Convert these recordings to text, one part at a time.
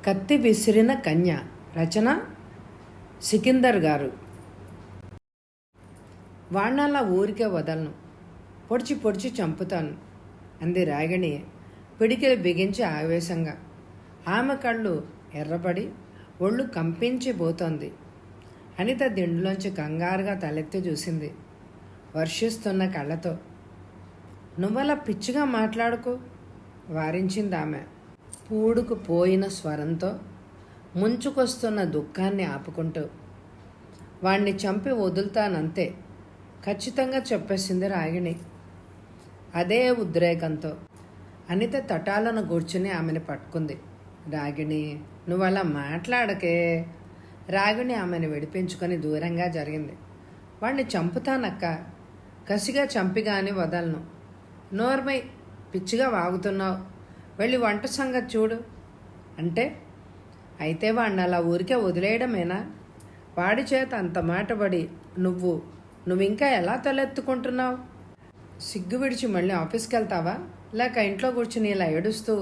కత్తి విసిరిన కన్య. రచన సికిందర్ గారు. వాణ్ణలా ఊరికే వదలను, పొడిచి పొడిచి చంపుతాను అంది రాగిణి పిడికిలు బిగించి ఆవేశంగా. ఆమె కళ్ళు ఎర్రబడి ఒళ్ళు కంపించిపోతోంది. అనిత దిండులోంచి కంగారుగా తలెత్తి చూసింది వర్షిస్తున్న కళ్ళతో. నువ్వలా పిచ్చిగా మాట్లాడుకో వారించింది ఆమె పూడుకుపోయిన స్వరంతో, ముంచుకొస్తున్న దుఃఖాన్ని ఆపుకుంటూ. వాణ్ణి చంపి వదులుతానంతే ఖచ్చితంగా చెప్పేసింది రాగిణి అదే ఉద్రేకంతో. అనిత తటాలను కూర్చుని ఆమెను పట్టుకుంది. రాగిణి, నువ్వు అలా మాట్లాడకే. రాగిణి ఆమెను విడిపించుకొని దూరంగా జరిగింది. వాణ్ణి చంపుతానక్క, కసిగా చంపిగాని వదలను. నోర్మై, పిచ్చిగా వాగుతున్నావు, వెళ్ళి వంట సంగతి చూడు అంటే. అయితే వాడిని అలా ఊరికే వదిలేయడమేనా? వాడి చేత అంత మాటబడి నువ్వు ఇంకా ఎలా తలెత్తుకుంటున్నావు? సిగ్గు విడిచి మళ్ళీ ఆఫీస్కి వెళ్తావా, లేక ఇంట్లో కూర్చుని ఇలా ఏడుస్తూ?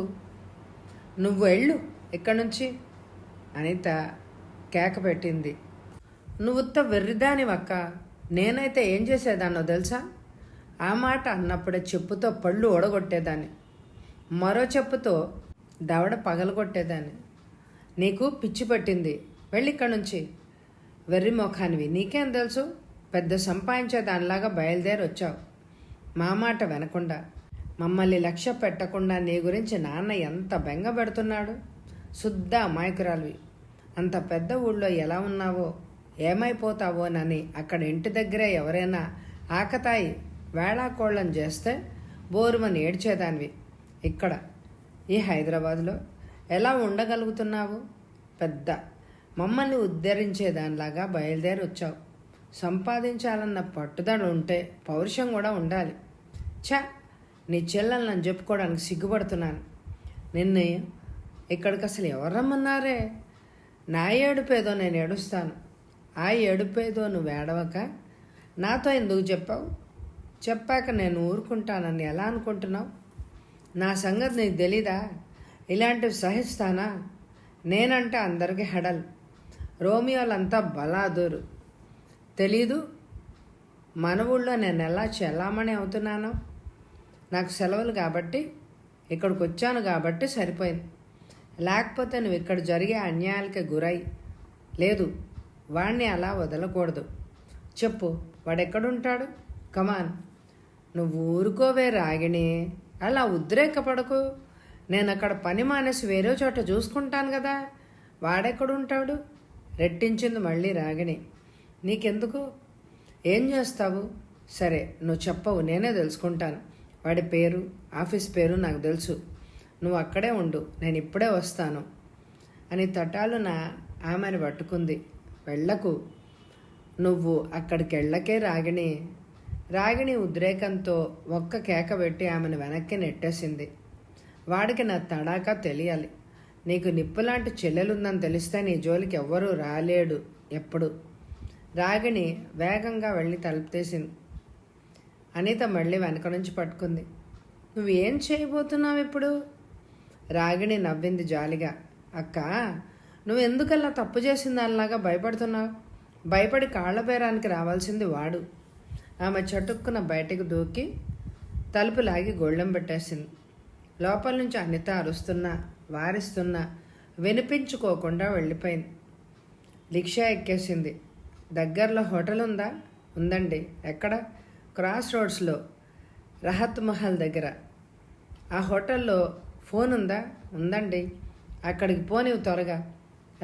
నువ్వు వెళ్ళు ఇక్కడి నుంచి, అనిత కేక పెట్టింది. నువ్వుత్త వెర్రిదానివక్క, నేనైతే ఏం చేసేదాన్నో తెలుసా? ఆ మాట అన్నప్పుడే చెప్పుతో పళ్ళు ఓడగొట్టేదాన్ని, మరో చెప్పుతో దవడ పగలగొట్టేదాన్ని. నీకు పిచ్చి పట్టింది, వెళ్ళిక్కడి నుంచి. వెర్రి ముఖానివి, నీకేం తెలుసు? పెద్ద సంపాదించే దానిలాగా బయలుదేరి వచ్చావు. మా మాట వినకుండా, మమ్మల్ని లక్ష్య పెట్టకుండా నీ గురించి నాన్న ఎంత బెంగ పెడుతున్నాడు. శుద్ధ అమాయకురాలివి. అంత పెద్ద ఊళ్ళో ఎలా ఉన్నావో, ఏమైపోతావోనని అక్కడ ఇంటి దగ్గరే ఎవరైనా ఆకతాయి వేళాకోళం చేస్తే బోరుమని ఏడ్చేదానివి. ఇక్కడ ఈ హైదరాబాద్లో ఎలా ఉండగలుగుతున్నావు? పెద్ద మమ్మల్ని ఉద్ధరించేదానిలాగా బయలుదేరి వచ్చావు. సంపాదించాలన్న పట్టుదల ఉంటే పౌరుషం కూడా ఉండాలి. నీ చెల్లెలు నన్ను చెప్పుకోవడానికి సిగ్గుపడుతున్నాను. నిన్ను ఇక్కడికి అసలు ఎవరు రమ్మన్నారే? నా ఏడుపేదో నేను ఏడుస్తాను, ఆ ఏడుపేదో నువ్వు ఏడవక నాతో ఎందుకు చెప్పావు? చెప్పాక నేను ఊరుకుంటానని ఎలా అనుకుంటున్నావు? నా సంగతి నీకు తెలీదా? ఇలాంటివి సహిస్తానా? నేనంటే అందరికీ హెడల్, రోమియోలంతా బలాదూరు. తెలీదు మన ఊళ్ళో నేను ఎలా చెల్లామణి అవుతున్నానో? నాకు సెలవులు కాబట్టి ఇక్కడికి వచ్చాను కాబట్టి సరిపోయింది. లేకపోతే నువ్వు ఇక్కడ జరిగే అన్యాయాలకి గురై. లేదు, వాణ్ణి అలా వదలకూడదు. చెప్పు, వాడెక్కడుంటాడు? కమాన్. నువ్వు ఊరుకోవే రాగిణి, అలా ఉద్రేకపడకు. నేను అక్కడ పని మానేసి వేరే చోట చూసుకుంటాను కదా. వాడెక్కడుంటాడు? రెట్టించింది మళ్ళీ రాగిణి. నీకెందుకు? ఏం చేస్తావు? సరే, నువ్వు చెప్పవు, నేనే తెలుసుకుంటాను. వాడి పేరు, ఆఫీస్ పేరు నాకు తెలుసు. నువ్వు అక్కడే ఉండు, నేను ఇప్పుడే వస్తాను అని తటాలున ఆమెను పట్టుకుంది. వెళ్ళకు, నువ్వు అక్కడికి వెళ్ళకే రాగిణి. రాగిణి ఉద్రేకంతో ఒక్క కేక పెట్టి ఆమెను వెనక్కి నెట్టేసింది. వాడికి నా తడాకా తెలియాలి. నీకు నిప్పులాంటి చెల్లెలుందని తెలిస్తే నీ జోలికి ఎవ్వరూ రాలేడు ఎప్పుడు. రాగిణి వేగంగా వెళ్ళి తలుపు తీసింది. అనిత మళ్ళీ వెనక నుంచి పట్టుకుంది. నువ్వు ఏం చేయబోతున్నావు ఇప్పుడు? రాగిణి నవ్వింది జాలిగా. అక్క, నువ్వు ఎందుకల్లా తప్పు చేసిన దానిలాగా భయపడుతున్నావు? భయపడి కాళ్ల బేరానికి రావాల్సింది వాడు. ఆమె చటుక్కున బయటకు దూకి తలుపు లాగి గొళ్ళెం పెట్టేసింది. లోపల నుంచి అనిత అరుస్తున్నా వారిస్తున్నా వినిపించుకోకుండా వెళ్ళిపోయింది. రిక్షా ఎక్కేసింది. దగ్గరలో హోటల్ ఉందా? ఉందండి. ఎక్కడ? క్రాస్ రోడ్స్లో, రహత్ మహల్ దగ్గర. ఆ హోటల్లో ఫోన్ ఉందా? ఉందండి. అక్కడికి పోనివి త్వరగా.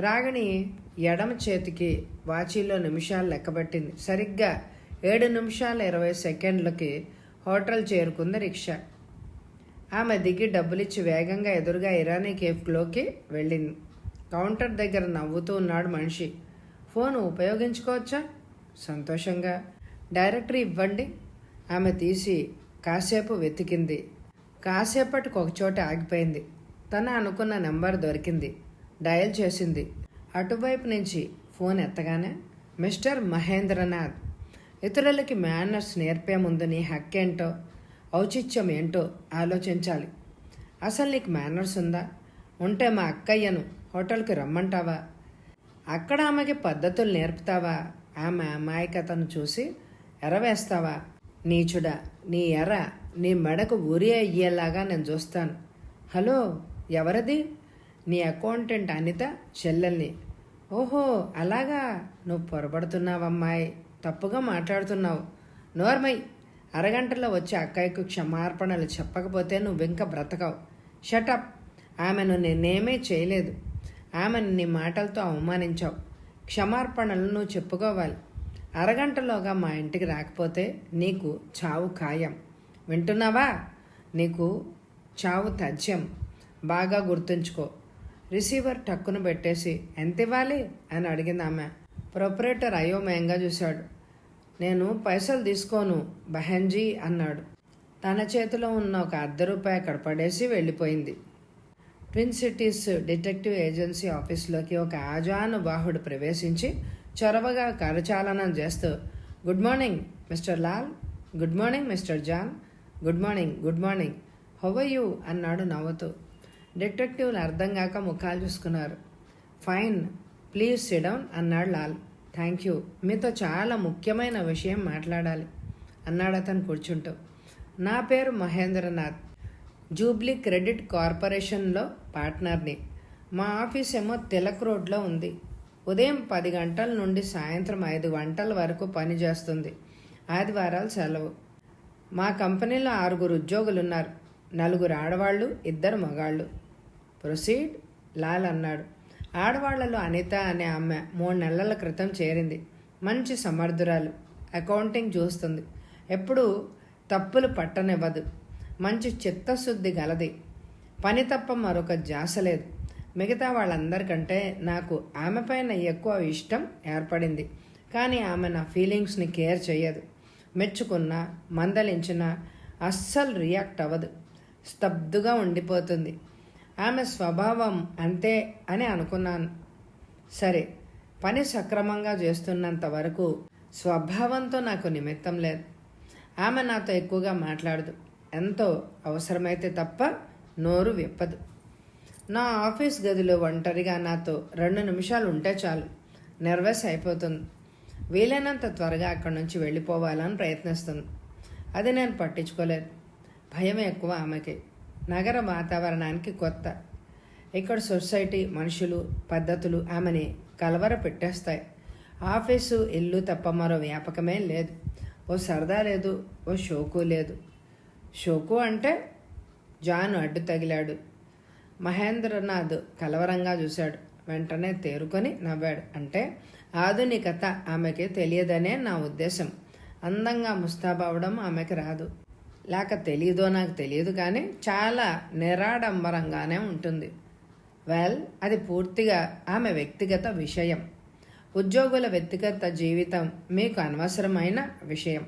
రాగిణి ఎడమ చేతికి వాచీలో నిమిషాలు లెక్కబట్టింది. సరిగ్గా 7 నిమిషాల 20 సెకండ్లకి హోటల్ చేరుకుంది రిక్షా. ఆమె దిగి డబ్బులిచ్చి వేగంగా ఎదురుగా ఇరానీ కేఫ్లోకి వెళ్ళింది. కౌంటర్ దగ్గర నవ్వుతూ ఉన్నాడు మనిషి. ఫోన్ ఉపయోగించుకోవచ్చా? సంతోషంగా. డైరెక్టరీ ఇవ్వండి. ఆమె తీసి కాసేపు వెతికింది. కాసేపటికి ఒకచోట ఆగిపోయింది. తన అనుకున్న నెంబర్ దొరికింది. డయల్ చేసింది. అటువైపు నుంచి ఫోన్ ఎత్తగానే, మిస్టర్ మహేంద్రనాథ్, ఇతరులకి మేనర్స్ నేర్పే ముందు నీ హక్కేంటో ఔచిత్యం ఏంటో ఆలోచించాలి. అసలు నీకు మేనర్స్ ఉందా? ఉంటే మా అక్కయ్యను హోటల్కి రమ్మంటావా? అక్కడ ఆమెకి పద్ధతులు నేర్పుతావా? ఆమె అమాయకతను చూసి ఎరవేస్తావా? నీచుడా, నీ ఎర్ర నీ మెడకు ఉరి అయ్యేలాగా నేను చూస్తాను. హలో, ఎవరది? నీ అకౌంటెంట్ అనిత చెల్లెల్ని. ఓహో, అలాగా. నువ్వు పొరపడుతున్నావమ్మాయి, తప్పుగా మాట్లాడుతున్నావు. నోర్మై, అరగంటలో వచ్చి అక్కయ్యకు క్షమార్పణలు చెప్పకపోతే నువ్వింక బ్రతకవు. షటప్. ఆమెను నేనేమీ చేయలేదు. ఆమెను నీ మాటలతో అవమానించావు. క్షమార్పణలు నువ్వు చెప్పుకోవాలి. అరగంటలోగా మా ఇంటికి రాకపోతే నీకు చావు ఖాయం. వింటున్నావా? నీకు చావు తథ్యం. బాగా గుర్తుంచుకో. రిసీవర్ టక్కును పెట్టేసి ఎంత ఇవ్వాలి అని అడిగింది ఆమె. ప్రొపరేటర్ అయోమయంగా చూశాడు. నేను పైసలు తీసుకోను బహన్జీ అన్నాడు. తన చేతిలో ఉన్న ఒక ₹1 అక్కడ పడేసి వెళ్ళిపోయింది. ట్విన్ సిటీస్ డిటెక్టివ్ ఏజెన్సీ ఆఫీస్లోకి ఒక ఆజానుబాహుడు ప్రవేశించి చొరవగా కరచాలనం చేస్తూ, good morning mister Lal, good morning mister John, good morning, good morning, how are you అన్నాడు నవ్వుతూ. డిటెక్టివ్లు అర్థం కాక ముఖాలు చూసుకున్నారు. ఫైన్, ప్లీజ్ సిట్ డౌన్ అన్నాడు లాల్. థ్యాంక్ యూ, మీతో చాలా ముఖ్యమైన విషయం మాట్లాడాలి అన్నాడు అతను కూర్చుంటూ. నా పేరు మహేంద్రనాథ్, జూబ్లీ క్రెడిట్ కార్పొరేషన్లో పార్ట్నర్ని. మా ఆఫీస్ ఏమో తిలక్ రోడ్లో ఉంది. ఉదయం 10 గంటల నుండి సాయంత్రం 5 గంటల వరకు పనిచేస్తుంది. ఆదివారాలు సెలవు. మా కంపెనీలో 6 ఉద్యోగులున్నారు. 4 ఆడవాళ్ళు, 2 మగాళ్ళు. ప్రొసీడ్, లాల్ అన్నాడు. ఆడవాళ్లలో అనిత అనే ఆమె 3 నెలల క్రితం చేరింది. మంచి సమర్థురాలు. అకౌంటింగ్ చూస్తుంది. ఎప్పుడూ తప్పులు పట్టనివ్వదు. మంచి చిత్తశుద్ధి గలది. పని తప్ప మరొక ధ్యాస లేదు. మిగతా వాళ్ళందరికంటే నాకు ఆమె పైన ఎక్కువ ఇష్టం ఏర్పడింది. కానీ ఆమె నా ఫీలింగ్స్ని కేర్ చేయదు. మెచ్చుకున్నా మందలించినా అస్సలు రియాక్ట్ అవ్వదు. స్తబ్దుగా ఉండిపోతుంది. ఆమె స్వభావం అంతే అని అనుకున్నాను. సరే, పని సక్రమంగా చేస్తున్నంత వరకు స్వభావంతో నాకు నిమిత్తం లేదు. ఆమె నాతో ఎక్కువగా మాట్లాడదు. ఎంతో అవసరమైతే తప్ప నోరు విప్పదు. నా ఆఫీస్ గదిలో ఒంటరిగా నాతో 2 నిమిషాలు ఉంటే చాలు, నర్వస్ అయిపోతుంది. వీలైనంత త్వరగా అక్కడి నుంచి వెళ్ళిపోవాలని ప్రయత్నిస్తుంది. అది నేను పట్టించుకోలేదు. భయం ఎక్కువ ఆమెకి. నగర వాతావరణానికి కొత్త. ఇక్కడ సొసైటీ, మనుషులు, పద్ధతులు ఆమెని కలవర పెట్టేస్తాయి. ఆఫీసు, ఇల్లు తప్ప మరో వ్యాపకమే లేదు. ఓ సరదా లేదు, ఓ షోకు లేదు. షోకు అంటే? జాన్ అడ్డు తగిలాడు. మహేంద్రనాథ్ కలవరంగా చూశాడు. వెంటనే తేరుకొని నవ్వాడు. అంటే ఆధునికత ఆమెకి తెలియదనే నా ఉద్దేశం. అందంగా ముస్తాబవడం ఆమెకి రాదు. లేక తెలియదో నాకు తెలియదు, కానీ చాలా నిరాడంబరంగానే ఉంటుంది. వెల్, అది పూర్తిగా ఆమె వ్యక్తిగత విషయం. ఉద్యోగుల వ్యక్తిగత జీవితం మీకు అనవసరమైన విషయం.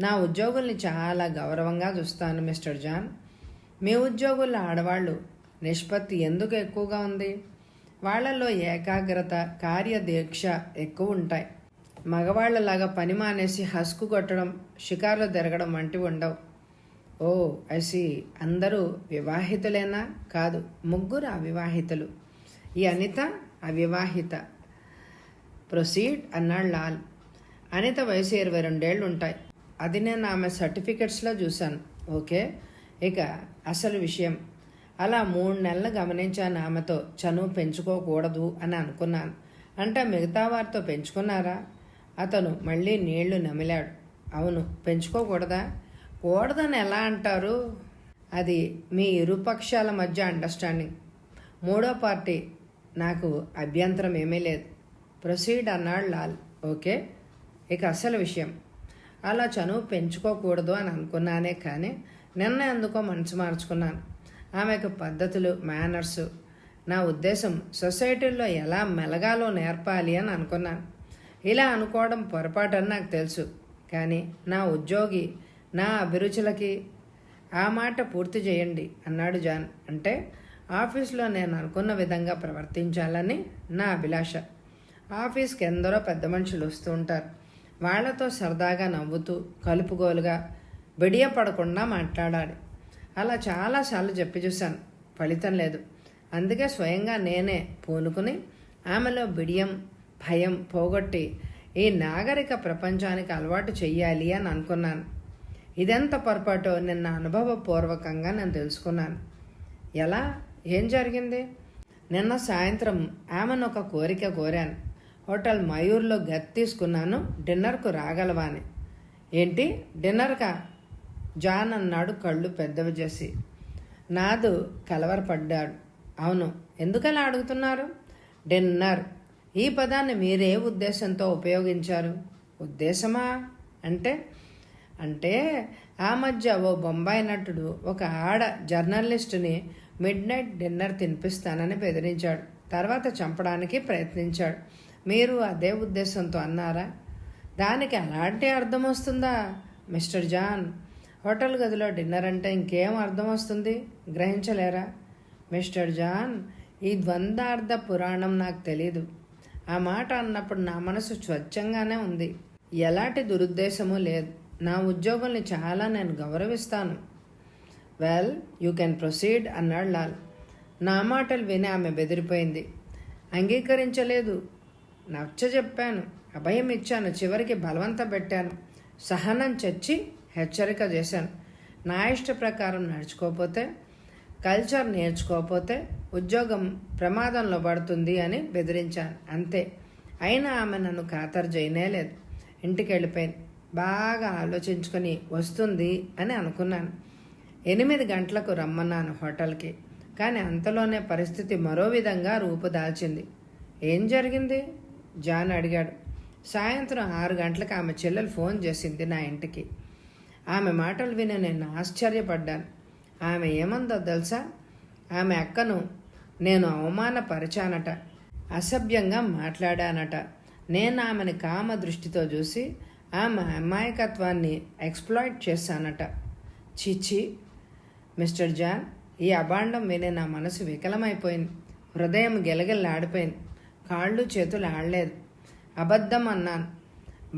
నా ఉద్యోగుల్ని చాలా గౌరవంగా చూస్తాను మిస్టర్ జాన్. మీ ఉద్యోగుల ఆడవాళ్ళు నిష్పత్తి ఎందుకు ఎక్కువగా ఉంది? వాళ్లలో ఏకాగ్రత, కార్యదీక్ష ఎక్కువ ఉంటాయి. మగవాళ్లలాగా పని మానేసి హస్కు కొట్టడం, షికార్లు తిరగడం వంటివి ఉండవు. ఓ ఐసి. అందరూ వివాహితులేనా? కాదు, 3 అవివాహితులు. ఈ అనిత అవివాహిత. ప్రొసీడ్ అన్నాడు లాల్. అనిత వయసు 22 ఏళ్ళు ఉంటాయి. అది నేను ఆమె సర్టిఫికెట్స్లో చూశాను. ఓకే, ఇక అసలు విషయం. అలా 3 నెలలు గమనించాను. ఆమెతో చనువు పెంచుకోకూడదు అని అనుకున్నాను. అంటే మిగతా వారితో పెంచుకున్నారా? అతను మళ్ళీ నీళ్లు నమిలాడు. అవును, పెంచుకోకూడదా? కూడదని ఎలా అంటారు? అది మీ ఇరుపక్షాల మధ్య అండర్స్టాండింగ్. 3వ పార్టీ నాకు అభ్యంతరం ఏమీ లేదు. ప్రొసీడ్ అన్నాడు లాల్. ఓకే, ఇక అసలు విషయం. అలా చనువు పెంచుకోకూడదు అని అనుకున్నానే, కానీ నిన్న ఎందుకో మనసు మార్చుకున్నాను. ఆమెకు పద్ధతులు, మేనర్సు, నా ఉద్దేశం సొసైటీల్లో ఎలా మెలగాలో నేర్పాలి అని అనుకున్నాను. ఇలా అనుకోవడం పొరపాటు అని నాకు తెలుసు, కానీ నా ఉద్యోగి నా అభిరుచులకి. ఆ మాట పూర్తి చేయండి అన్నాడు జాన్. అంటే ఆఫీస్లో నేను అనుకున్న విధంగా ప్రవర్తించాలని నా అభిలాష. ఆఫీస్కి ఎందరో పెద్ద మనుషులు వస్తూ ఉంటారు. వాళ్లతో సరదాగా నవ్వుతూ, కలుపుగోలుగా, బిడియపడకుండా మాట్లాడాలి. అలా చాలాసార్లు చెప్పి చూశాను. ఫలితం లేదు. అందుకే స్వయంగా నేనే పూనుకుని ఆమెలో బిడియం భయం పోగొట్టి ఈ నాగరిక ప్రపంచానికి అలవాటు చెయ్యాలి అని అనుకున్నాను. ఇదెంత పొరపాటో నిన్న అనుభవపూర్వకంగా నేను తెలుసుకున్నాను. ఎలా? ఏం జరిగింది? నిన్న సాయంత్రం ఆమెను ఒక కోరిక కోరాను. హోటల్ మయూర్లో గది తీసుకున్నాను, డిన్నర్కు రాగలవా అని. ఏంటి డిన్నర్కా? జాన్ అన్నాడు కళ్ళు పెద్దవి చేసి. నాదు కలవరపడ్డాడు. అవును, ఎందుకలా అడుగుతున్నారు? డిన్నర్ ఈ పదాన్ని మీరే ఉద్దేశంతో ఉపయోగించారు? ఉద్దేశమా అంటే అంటే ఆ మధ్య ఓ బొంబాయి నటుడు ఒక ఆడ జర్నలిస్టుని మిడ్ నైట్ డిన్నర్ తినిపిస్తానని బెదిరించాడు. తర్వాత చంపడానికి ప్రయత్నించాడు. మీరు అదే ఉద్దేశంతో అన్నారా? దానికి అలాంటి అర్థం వస్తుందా మిస్టర్ జాన్? హోటల్ గదిలో డిన్నర్ అంటే ఇంకేం అర్థం వస్తుంది? గ్రహించలేరా? మిస్టర్ జాన్, ఈ ద్వంద్వార్థ పురాణం నాకు తెలీదు. ఆ మాట అన్నప్పుడు నా మనసు స్వచ్ఛంగానే ఉంది. ఎలాంటి దురుద్దేశమూ లేదు. నా ఉద్యోగుల్ని చాలా నేను గౌరవిస్తాను. వెల్, యూ కెన్ ప్రొసీడ్ అన్నాడు లాల్. నా మాటలు విని ఆమె బెదిరిపోయింది. అంగీకరించలేదు. నచ్చజెప్పాను, అభయం ఇచ్చాను, చివరికి బలవంత పెట్టాను, సహనం చచ్చి హెచ్చరిక చేశాను. నా ఇష్ట ప్రకారం నడుచుకోకపోతే, కల్చర్ నేర్చుకోకపోతే ఉద్యోగం ప్రమాదంలో పడుతుంది అని బెదిరించాను. అంతే. అయినా ఆమె నన్ను ఖాతరు చేయనేలేదు. ఇంటికి వెళ్ళిపోయింది. బాగా ఆలోచించుకొని వస్తుంది అని అనుకున్నాను. 8 గంటలకు రమ్మన్నాను హోటల్కి. కానీ అంతలోనే పరిస్థితి మరో విధంగా రూపుదాల్చింది. ఏం జరిగింది? జాన్ అడిగాడు. సాయంత్రం 6 గంటలకు ఆమె చెల్లెలు ఫోన్ చేసింది నా ఇంటికి. ఆమె మాటలు విని నేను ఆశ్చర్యపడ్డాను. ఆమె ఏమందో తెలుసా? ఆమె అక్కను నేను అవమానపరిచానట, అసభ్యంగా మాట్లాడానట. నేను ఆమెను కామ దృష్టితో చూసి ఆమె అమాయకత్వాన్ని ఎక్స్ప్లాయిట్ చేశానట. చిచి మిస్టర్ జాన్, ఈ అభాండం విని నా మనసు వికలమైపోయింది. హృదయం గెలగెల్లాడిపోయింది. కాళ్ళు చేతులు ఆడలేదు. అబద్ధం అన్నాను,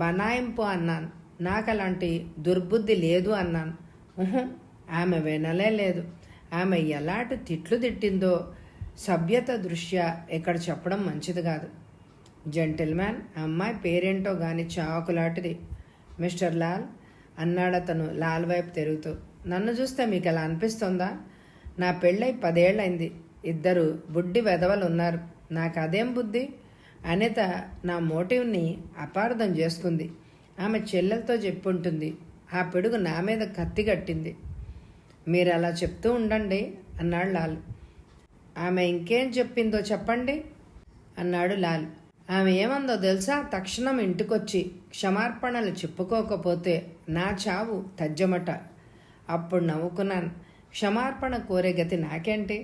బనాయింపు అన్నాను, నాకు అలాంటి దుర్బుద్ధి లేదు అన్నాను. ఆమె వినలే లేదు. ఆమె ఎలాంటి తిట్లు తిట్టిందో సభ్యత దృష్ట్యా ఇక్కడ చెప్పడం మంచిది కాదు. జెంటిల్మ్యాన్, అమ్మాయి పేరేంటో గాని చాకులాంటిది. మిస్టర్ లాల్ అన్నాడతను లాల్ వైపు తిరుగుతూ. నన్ను చూస్తే మీకు ఎలా అనిపిస్తుందా? నా పెళ్ళై 10 ఏళ్ళైంది. 2 బుడ్డి వెధవలు ఉన్నారు. నాకు అదేం బుద్ధి? అనిత నా మోటివ్ని అపార్థం చేసుకుంది. ఆమె చెల్లెలతో చెప్పుంటుంది. ఆ పిడుగు నా మీద కత్తి కట్టింది. మీరు అలా చెప్తూ ఉండండి అన్నాడు లాల్. ఆమె ఇంకేం చెప్పిందో చెప్పండి అన్నాడు లాల్. ఆమె ఏమందో తెలుసా? తక్షణం ఇంటికొచ్చి క్షమార్పణలు చెప్పుకోకపోతే నా చావు తజ్జమట. అప్పుడు నవ్వుకున్నాను. క్షమార్పణ కోరే గతి నాకేంటి?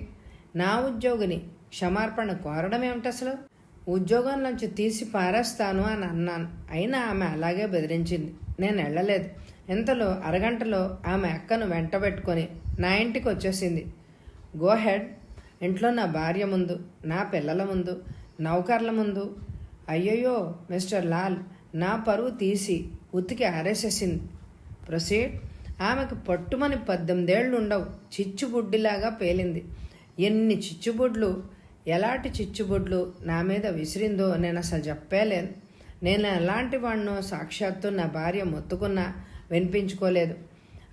నా ఉద్యోగిని క్షమార్పణ కోరడం ఏమిటి అసలు? ఉద్యోగం నుంచి తీసి పారేస్తాను అని అన్నాను. అయినా ఆమె అలాగే బెదిరించింది. నేను వెళ్ళలేదు. ఇంతలో అరగంటలో ఆమె అక్కను వెంటబెట్టుకొని నా ఇంటికి వచ్చేసింది. Go head. ఇంట్లో నా భార్య ముందు, నా పిల్లల ముందు, నౌకర్ల ముందు. అయ్యయ్యో మిస్టర్ లాల్, నా పరువు తీసి ఉతికి ఆరేసేసింది. ప్రొసీడ్. ఆమెకు పట్టుమని 18 ఏళ్ళు ఉండవు. చిచ్చుబుడ్డిలాగా పేలింది. ఎన్ని చిచ్చుబుడ్లు, ఎలాంటి చిచ్చుబుడ్లు నా మీద విసిరిందో నేను అసలు చెప్పలేను. నేను ఎలాంటి వాడినో సాక్షాత్తు నా భార్య మొత్తుకున్నా వినిపించుకోలేదు.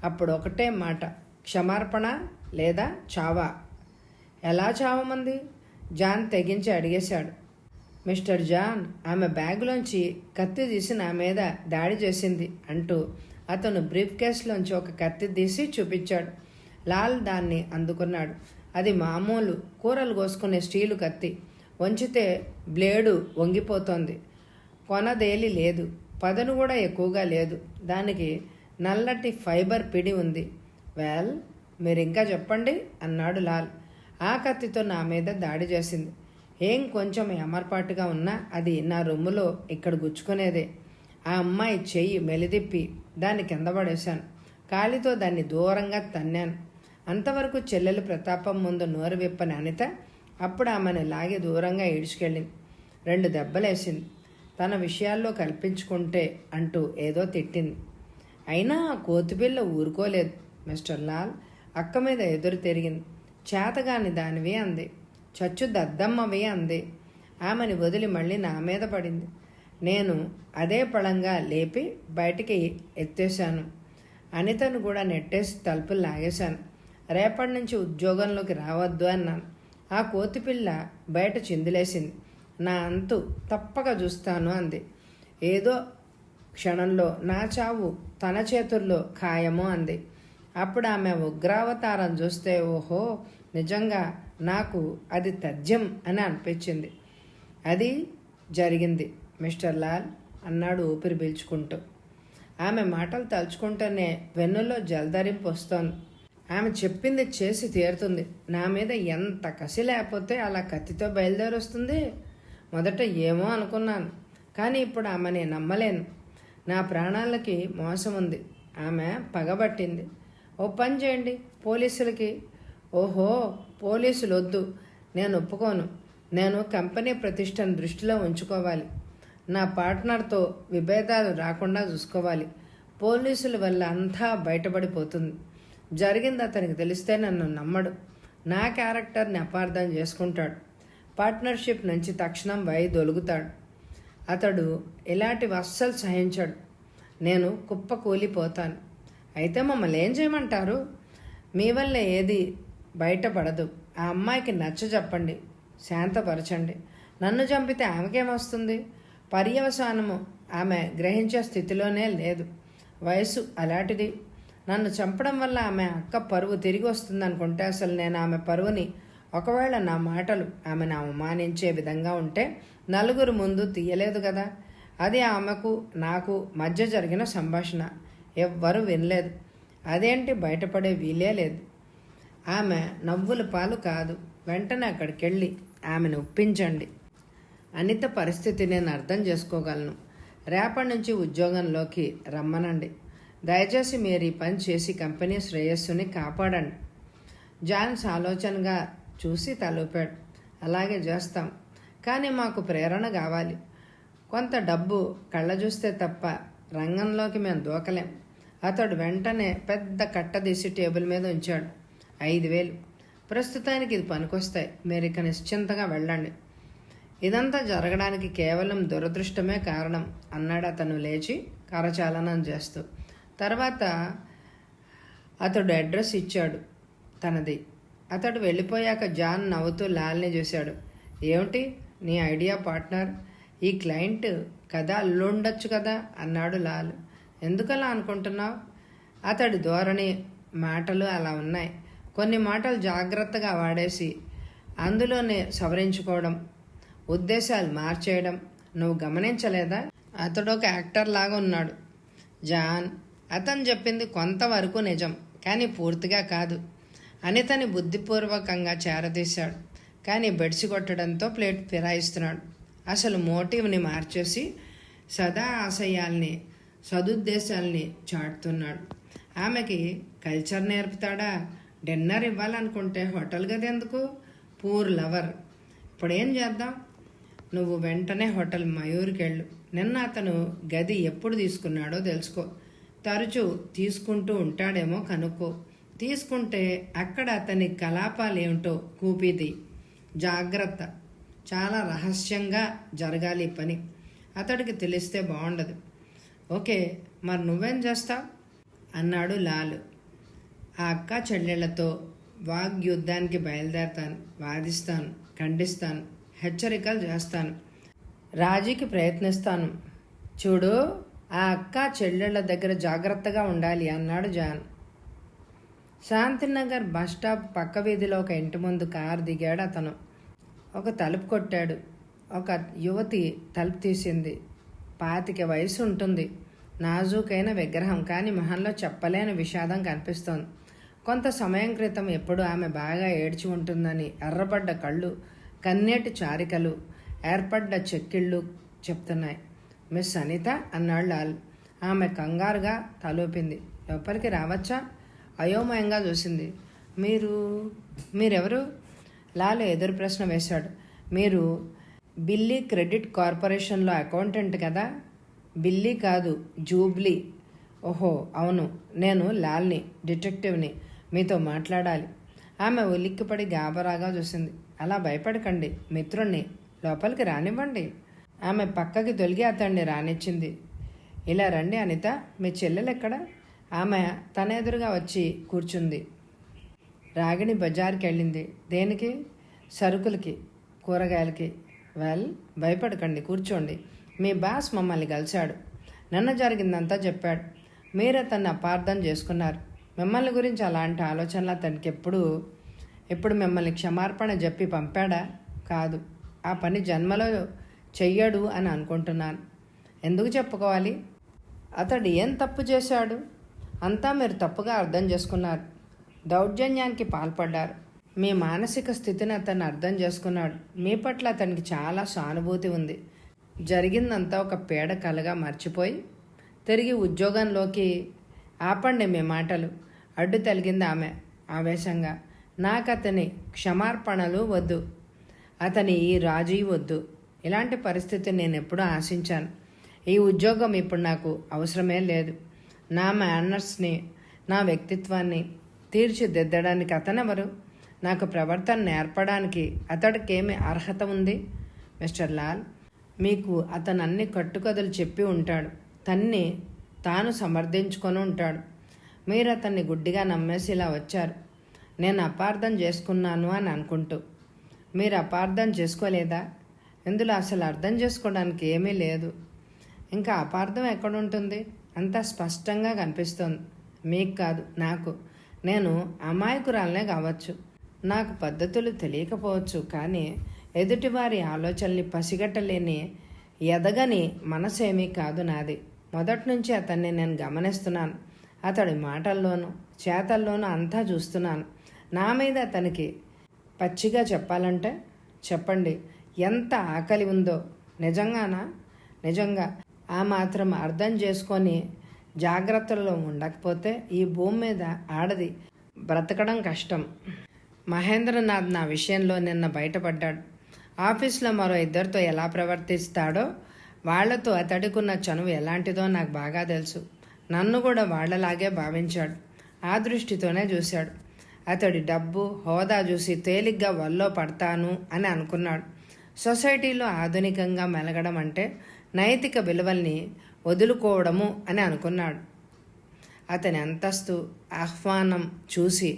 అప్పుడు ఒకటే మాట, క్షమార్పణ లేదా చావా. ఎలా చావమంది? జాన్ తెగించి అడిగేశాడు. మిస్టర్ జాన్, ఆమె బ్యాగులోంచి కత్తి తీసి నా మీద దాడి చేసింది అంటూ అతను బ్రీఫ్ కేసులోంచి ఒక కత్తి తీసి చూపించాడు. లాల్ దాన్ని అందుకున్నాడు. అది మామూలు కూరలు కోసుకునే స్టీలు కత్తి. వంచితే బ్లేడు వంగిపోతోంది. కొనదేలి లేదు, పదును కూడా ఎక్కువగా లేదు. దానికి నల్లటి ఫైబర్ పిడి ఉంది. వెల్, మీరు ఇంకా చెప్పండి అన్నాడు లాల్. ఆ కత్తితో నా మీద దాడి చేసింది. ఏం కొంచెం ఎమర్పాటుగా ఉన్నా అది నా రొమ్ములో ఇక్కడ గుచ్చుకునేదే. ఆ అమ్మాయి చెయ్యి మెలిదిప్పి దాన్ని కింద పడేశాను. కాలితో దాన్ని దూరంగా తన్నాను. అంతవరకు చెల్లెలు ప్రతాపం ముందు నోరు విప్పని అనిత అప్పుడు ఆమెను లాగి దూరంగా ఈడ్చుకెళ్ళింది. 2 దెబ్బలేసింది. తన విషయాల్లో కల్పించుకుంటే అంటూ ఏదో తిట్టింది. అయినా ఆ కోతిపిల్ల ఊరుకోలేదు. మిస్టర్ లాల్ అక్క మీద ఎదురు తిరిగింది. చేతగాని దానివి అంది. చచ్చు దద్దమ్మవి అంది. ఆమెని వదిలి మళ్ళీ నా మీద పడింది. నేను అదే పళంగా లేపి బయటికి ఎత్తేశాను. అనితను కూడా నెట్టేసి తలుపులు లాగేశాను. రేపటి నుంచి ఉద్యోగంలోకి రావద్దు అన్నాను. ఆ కోతిపిల్ల బయట చిందులేసింది. నా అంతు తప్పక చూస్తాను అంది. ఏదో క్షణంలో నా చావు తన చేతుల్లో ఖాయము అంది. అప్పుడు ఆమె ఉగ్రావతారం చూస్తే ఓహో, నిజంగా నాకు అది తథ్యం అని అనిపించింది. అది జరిగింది మిస్టర్ లాల్ అన్నాడు ఊపిరి పీల్చుకుంటూ. ఆమె మాటలు తలుచుకుంటూనే వెన్నులో జలధరింపు వస్తోంది. ఆమె చెప్పింది చేసి తీరుతుంది. నా మీద ఎంత కసి లేకపోతే అలా కత్తితో బయలుదేరి వస్తుంది. మొదట ఏమో అనుకున్నాను, కానీ ఇప్పుడు ఆమెని నమ్మలేను. నా ప్రాణాలకి మోసం ఉంది. ఆమె పగబట్టింది. ఓ పని చేయండి, పోలీసులకి. ఓహో, పోలీసులు వద్దు, నేను ఒప్పుకోను. నేను కంపెనీ ప్రతిష్టను దృష్టిలో ఉంచుకోవాలి. నా పార్ట్నర్తో విభేదాలు రాకుండా చూసుకోవాలి. పోలీసుల వల్ల అంతా బయటపడిపోతుంది. జరిగింది అతనికి తెలిస్తే నన్ను నమ్మడు. నా క్యారెక్టర్ని అపార్థం చేసుకుంటాడు. పార్ట్నర్షిప్ నుంచి తక్షణం వైదొలుగుతాడు. అతడు ఇలాంటివి అస్సలు సహించాడు. నేను కుప్ప కూలిపోతాను. అయితే మమ్మల్ని ఏం చేయమంటారు? మీ వల్ల ఏది బయటపడదు. ఆ అమ్మాయికి నచ్చ చెప్పండి, శాంతపరచండి. నన్ను చంపితే ఆమెకేమొస్తుంది? పర్యవసానము ఆమె గ్రహించే స్థితిలోనే లేదు. వయసు అలాంటిది. నన్ను చంపడం వల్ల ఆమె అక్క పరువు తిరిగి వస్తుందనుకుంటే అసలు నేను ఆమె పరువుని, ఒకవేళ నా మాటలు ఆమెను అవమానించే విధంగా ఉంటే నలుగురు ముందు తీయలేదు కదా. అది ఆమెకు నాకు మధ్య జరిగిన సంభాషణ. ఎవ్వరూ వినలేదు. అదేంటి బయటపడే వీలే లేదు. ఆమె నవ్వుల పాలు కాదు. వెంటనే అక్కడికి వెళ్ళి ఆమెను ఒప్పించండి. అనిత పరిస్థితి నేను అర్థం చేసుకోగలను. రేపటి నుంచి ఉద్యోగంలోకి రమ్మనండి. దయచేసి మీరు ఈ పని చేసి కంపెనీ శ్రేయస్సుని కాపాడండి. జాన్స్ ఆలోచనగా చూసి తలూపాడు. అలాగే చేస్తాం, కానీ మాకు ప్రేరణ కావాలి. కొంత డబ్బు కళ్ళ చూస్తే తప్ప రంగంలోకి మేము దూకలేం. అతడు వెంటనే పెద్ద కట్ట తీసి టేబుల్ మీద ఉంచాడు. 5,000. ప్రస్తుతానికి ఇది పనికొస్తాయి. మీరు ఇక నిశ్చింతగా వెళ్ళండి. ఇదంతా జరగడానికి కేవలం దురదృష్టమే కారణం అన్నాడు అతను లేచి కరచాలనం చేస్తూ. తర్వాత అతడు అడ్రస్ ఇచ్చాడు తనది. అతడు వెళ్ళిపోయాక జాన్ నవ్వుతూ లాల్ని చూశాడు. ఏమిటి నీ ఐడియా పార్ట్నర్? ఈ క్లయింట్ కథ అల్లుండొచ్చు కదా అన్నాడు లాల్. ఎందుకలా అనుకుంటున్నావు? అతడి ధోరణి, మాటలు అలా ఉన్నాయి. కొన్ని మాటలు జాగ్రత్తగా వాడేసి అందులోనే సవరించుకోవడం, ఉద్దేశాలు మార్చేయడం నువ్వు గమనించలేదా? అతడు ఒక యాక్టర్ లాగా ఉన్నాడు. జాన్, అతను చెప్పింది కొంతవరకు నిజం, కానీ పూర్తిగా కాదు. అనితని బుద్ధిపూర్వకంగా చేరదీశాడు, కానీ బెడిసి కొట్టడంతో ప్లేట్ ఫిరాయిస్తున్నాడు. అసలు మోటివ్ని మార్చేసి సదా ఆశయాల్ని, సదుద్దేశాల్ని చాటుతున్నాడు. ఆమెకి కల్చర్ నేర్పుతాడా? డిన్నర్ ఇవ్వాలనుకుంటే హోటల్ గది ఎందుకు? Poor lover. ఇప్పుడేం చేద్దాం? నువ్వు వెంటనే హోటల్ మయూర్కి వెళ్ళు. నిన్న అతను గది ఎప్పుడు తీసుకున్నాడో తెలుసుకో. తరచూ తీసుకుంటూ ఉంటాడేమో కనుక్కో. తీసుకుంటే అక్కడ అతని కలాపాలు ఏమిటో కూపీది. జాగ్రత్త, చాలా రహస్యంగా జరగాలి ఈ పని. అతడికి తెలిస్తే బాగుండదు. ఓకే, మరి నువ్వేం చేస్తావు అన్నాడు లాల్. ఆ అక్క చెల్లెళ్లతో వాగ్యుద్ధానికి బయలుదేరతాను. వాదిస్తాను, ఖండిస్తాను, హెచ్చరికలు చేస్తాను, రాజీకి ప్రయత్నిస్తాను. చూడు, ఆ అక్క చెల్లెళ్ల దగ్గర జాగ్రత్తగా ఉండాలి అన్నాడు జాన్. శాంతినగర్ బస్టాప్ పక్క వీధిలో ఒక ఇంటి ముందు కారు దిగాడు అతను. ఒక తలుపు కొట్టాడు. ఒక యువతి తలుపు తీసింది. 25 వయసు ఉంటుంది. నాజూకైన విగ్రహం, కానీ మొహంలో చెప్పలేని విషాదం కనిపిస్తోంది. కొంత సమయం క్రితం ఎప్పుడు ఆమె బాగా ఏడ్చి ఉంటుందని ఎర్రబడ్డ కళ్ళు, కన్నీటి చారికలు, ఏర్పడ్డ చెక్కిళ్ళు చెప్తున్నాయి. మిస్ అనిత అన్నాడు లాల్. ఆమె కంగారుగా తలూపింది. లోపలికి రావచ్చా? అయోమయంగా చూసింది. మీరెవరు? లాల్ ఎదురు ప్రశ్న వేశాడు. మీరు బిల్లీ క్రెడిట్ కార్పొరేషన్లో అకౌంటెంట్ కదా? బిల్లీ కాదు, జూబ్లీ. ఓహో అవును, నేను లాల్ని, డిటెక్టివ్ని. మీతో మాట్లాడాలి. ఆమె ఉలిక్కిపడి గాబరాగా చూసింది. అలా భయపడకండి, మిత్రుణ్ణి లోపలికి రానివ్వండి. ఆమె పక్కకి తొలిగి అతన్ని రానిచ్చింది. ఇలా రండి అనిత, మీ చెల్లెలు ఎక్కడ? ఆమె తన ఎదురుగా వచ్చి కూర్చుంది. రాగిణి బజార్కి వెళ్ళింది. దేనికి? సరుకులకి, కూరగాయలకి. వెల్, భయపడకండి, కూర్చోండి. మీ బాస్ మమ్మల్ని కలిశాడు. నిన్న జరిగిందంతా చెప్పాడు. మీరు అతన్ని అపార్థం చేసుకున్నారు. మిమ్మల్ని గురించి అలాంటి ఆలోచనలు అతనికి ఎప్పుడు మిమ్మల్ని క్షమార్పణ చెప్పి పంపాడా? కాదు. ఆ పని జన్మలో చెయ్యడు అని అనుకుంటున్నాను. ఎందుకు చెప్పుకోవాలి? అతడు ఏం తప్పు చేశాడు? అంతా మీరు తప్పుగా అర్థం చేసుకున్నారు. దౌర్జన్యానికి పాల్పడ్డారు. మీ మానసిక స్థితిని అతన్ని అర్థం చేసుకున్నాడు. మీ పట్ల అతనికి చాలా సానుభూతి ఉంది. జరిగిందంతా ఒక పీడ కలగా మర్చిపోయి తిరిగి ఉద్యోగంలోకి. ఆపండి మీ మాటలు, అడ్డు తలిగింది ఆమె ఆవేశంగా. నాకు అతని క్షమార్పణలు వద్దు, అతని ఈ రాజీ వద్దు. ఇలాంటి పరిస్థితి నేను ఎప్పుడూ ఆశించాను. ఈ ఉద్యోగం ఇప్పుడు నాకు అవసరమే లేదు. నా మేనర్స్ని, నా వ్యక్తిత్వాన్ని తీర్చిదిద్దడానికి అతనెవరు? నాకు ప్రవర్తన నేర్పడానికి అతడికేమి అర్హత ఉంది? మిస్టర్ లాల్, మీకు అతను అన్ని కట్టుకథలు చెప్పి ఉంటాడు. తాను సమర్థించుకొని ఉంటాడు. మీరు అతన్ని గుడ్డిగా నమ్మేసి ఇలా వచ్చారు. నేను అపార్థం చేసుకున్నాను అని అనుకుంటూ. మీరు అపార్థం చేసుకోలేదా? ఇందులో అసలు అర్థం చేసుకోవడానికి ఏమీ లేదు. ఇంకా అపార్థం ఎక్కడుంటుంది? అంతా స్పష్టంగా కనిపిస్తోంది. మీకు కాదు, నాకు. నేను అమాయకురాలనే కావచ్చు, నాకు పద్ధతులు తెలియకపోవచ్చు, కానీ ఎదుటివారి ఆలోచనల్ని పసిగట్టలేని ఎదగని మనసేమీ కాదు నాది. మొదటి నుంచి అతన్ని నేను గమనిస్తున్నాను. అతడి మాటల్లోనూ చేతల్లోనూ అంతా చూస్తున్నాను. నా మీద అతనికి పచ్చిగా చెప్పాలంటే చెప్పండి, ఎంత ఆకలి ఉందో. నిజంగానా? నిజంగా. ఆ మాత్రం అర్థం చేసుకొని జాగ్రత్తలో ఉండకపోతే ఈ భూమి మీద ఆడది బ్రతకడం కష్టం. మహేంద్రనాథ్ నా విషయంలో నిన్న బయటపడ్డాడు. ఆఫీస్లో మరో ఇద్దరితో ఎలా ప్రవర్తిస్తాడో, వాళ్లతో అతడికున్న చనువు ఎలాంటిదో నాకు బాగా తెలుసు. నన్ను కూడా వాళ్లలాగే భావించాడు. ఆ దృష్టితోనే చూశాడు. అతడి డబ్బు, హోదా చూసి తేలిగ్గా వల్లో పడతాను అని అనుకున్నాడు. సొసైటీలో ఆధునికంగా మెలగడం అంటే నైతిక విలువల్ని వదులుకోవడము అని అనుకున్నాడు. అతని అంతస్తు, ఆహ్వానం చూసి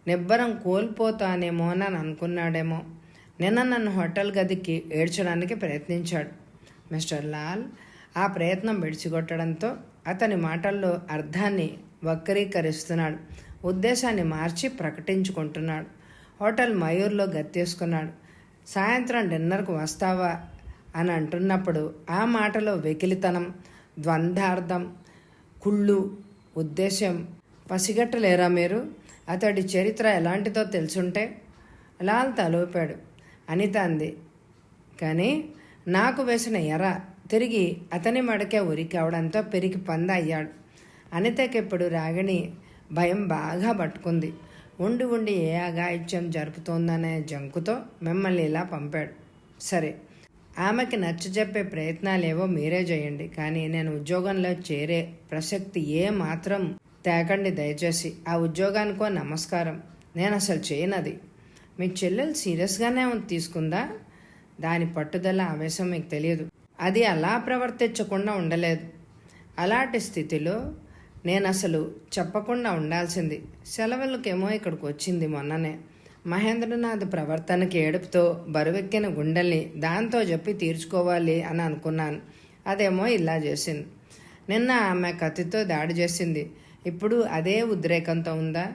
నిబ్బరం కోల్పోతానేమోనని అనుకున్నాడేమో. నిన్న నన్ను హోటల్ గదికి ఏడ్చడానికి ప్రయత్నించాడు. మిస్టర్ లాల్ ఆ ప్రయత్నం విడిచిగొట్టడంతో అతని మాటల్లో అర్థాన్ని వక్రీకరిస్తున్నాడు. ఉద్దేశాన్ని మార్చి ప్రకటించుకుంటున్నాడు. హోటల్ మయూర్లో గత్తేసుకున్నాడు. సాయంత్రం డిన్నర్కు వస్తావా అని అంటున్నప్పుడు ఆ మాటలో వెకిలితనం, ద్వంద్వార్థం, కుళ్ళు, ఉద్దేశం పసిగట్టలేరా మీరు? అతడి చరిత్ర ఎలాంటిదో తెలుసుంటే. లాల్ తలూపాడు. అనిత అంది. కానీ నాకు వేసిన ఎర తిరిగి అతని మడకే ఉరికావడంతో పెరిగి పంద అయ్యాడు. అనితకెప్పుడు రాగిణి భయం బాగా పట్టుకుంది. ఉండి ఉండి ఏ అఘాయిత్యం జరుపుతోందనే జంకుతో మిమ్మల్ని ఇలా పంపాడు. సరే, ఆమెకి నచ్చజెప్పే ప్రయత్నాలేవో మీరే చేయండి, కానీ నేను ఉద్యోగంలో చేరే ప్రసక్తి ఏ మాత్రం తేకండి దయచేసి. ఆ ఉద్యోగానికో నమస్కారం, నేను అసలు చేయనది. మీ చెల్లెలు సీరియస్గానే తీసుకుందా? దాని పట్టుదల, ఆవేశం మీకు తెలియదు. అది అలా ప్రవర్తించకుండా ఉండలేదు. అలాంటి స్థితిలో నేను అసలు చెప్పకుండా ఉండాల్సింది. సెలవులకేమో ఇక్కడికి వచ్చింది మొన్ననే. మహేంద్రనాథ్ ప్రవర్తనకి ఏడుపుతో బరువెక్కిన గుండెల్ని దాంతో చెప్పి తీర్చుకోవాలి అని అనుకున్నాను. అదేమో ఇలా చేసింది. నిన్న ఆమె కత్తితో దాడి చేసింది. ఇప్పుడు అదే ఉద్రేకంతో ఉందా?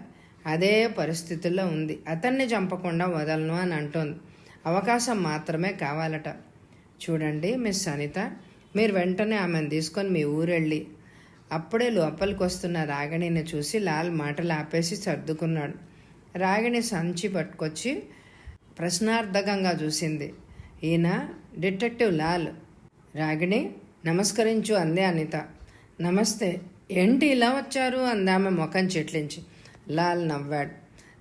అదే పరిస్థితుల్లో ఉంది. అతన్ని చంపకుండా వదలను అని అంటోంది. అవకాశం మాత్రమే కావాలట. చూడండి మిస్ అనిత, మీరు వెంటనే ఆమెను తీసుకొని మీ ఊరెళ్ళి. అప్పుడే లోపలికి వస్తున్న రాగిణిని చూసి లాల్ మాటలు ఆపేసి సర్దుకున్నాడు. రాగిణి సంచి పట్టుకొచ్చి ప్రశ్నార్థకంగా చూసింది. ఈయన డిటెక్టివ్ లాల్. రాగిణి నమస్కరించు అందే అనిత. నమస్తే, ఏంటి ఇలా వచ్చారు అందామె ముఖం చిట్లించి. లాల్ నవ్వాడు.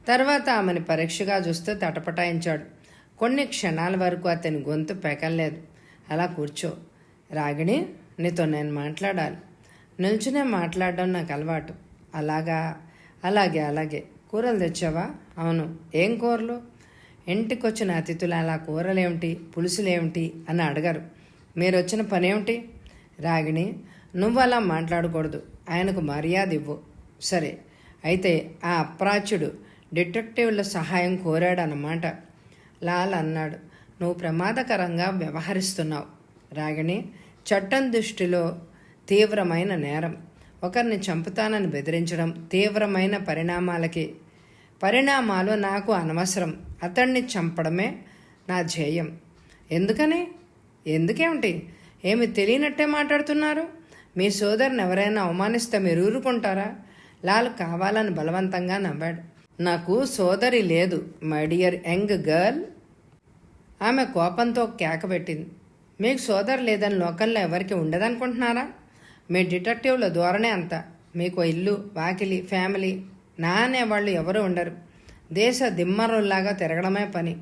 తర్వాత ఆమెను పరీక్షగా చూస్తూ తటపటాయించాడు. కొన్ని క్షణాల వరకు అతని గొంతు పెకల్లేదు. అలా కూర్చో రాగిణి, నీతో నేను మాట్లాడాలి. నిల్చునే మాట్లాడడం నాకు అలవాటు. అలాగా? అలాగే అలాగే కూరలు తెచ్చావా? అవును. ఏం కూరలు? ఇంటికొచ్చిన అతిథులు అలా కూరలేమిటి, పులుసులేమిటి అని అడగరు. మీరు వచ్చిన పనేమిటి? రాగిణి, నువ్వు అలా మాట్లాడకూడదు. ఆయనకు మర్యాద ఇవ్వు. సరే, అయితే ఆ అప్రాచ్యుడు డిటెక్టివ్ల సహాయం కోరాడన్నమాట. లాల్ అన్నాడు. నువ్వు ప్రమాదకరంగా వ్యవహరిస్తున్నావు రాగిణి. చట్టం దృష్టిలో తీవ్రమైన నేరం. ఒకరిని చంపుతానని బెదిరించడం తీవ్రమైన పరిణామాలు నాకు అనవసరం. అతన్ని చంపడమే నా ధ్యేయం. ఎందుకని? ఎందుకేమిటి? ఏమి తెలియనట్టే మాట్లాడుతున్నారు? మీ సోదరుని ఎవరైనా అవమానిస్తే మీరు ఊరుకుంటారా? లాల్ కావాలని బలవంతంగా నవ్వాడు. నాకు సోదరి లేదు మై డియర్ యంగ్ గర్ల్. ఆమె కోపంతో కేకబెట్టింది. మీకు సోదరు లేదని లోకల్లో ఎవరికి ఉండదనుకుంటున్నారా? మీ డిటెక్టివ్ల ధోరణే అంతా. మీకు ఇల్లు, వాకిలి, ఫ్యామిలీ, నా అనేవాళ్ళు ఎవరు ఉండరు. దేశ దిమ్మరుల్లాగా తిరగడమే పని.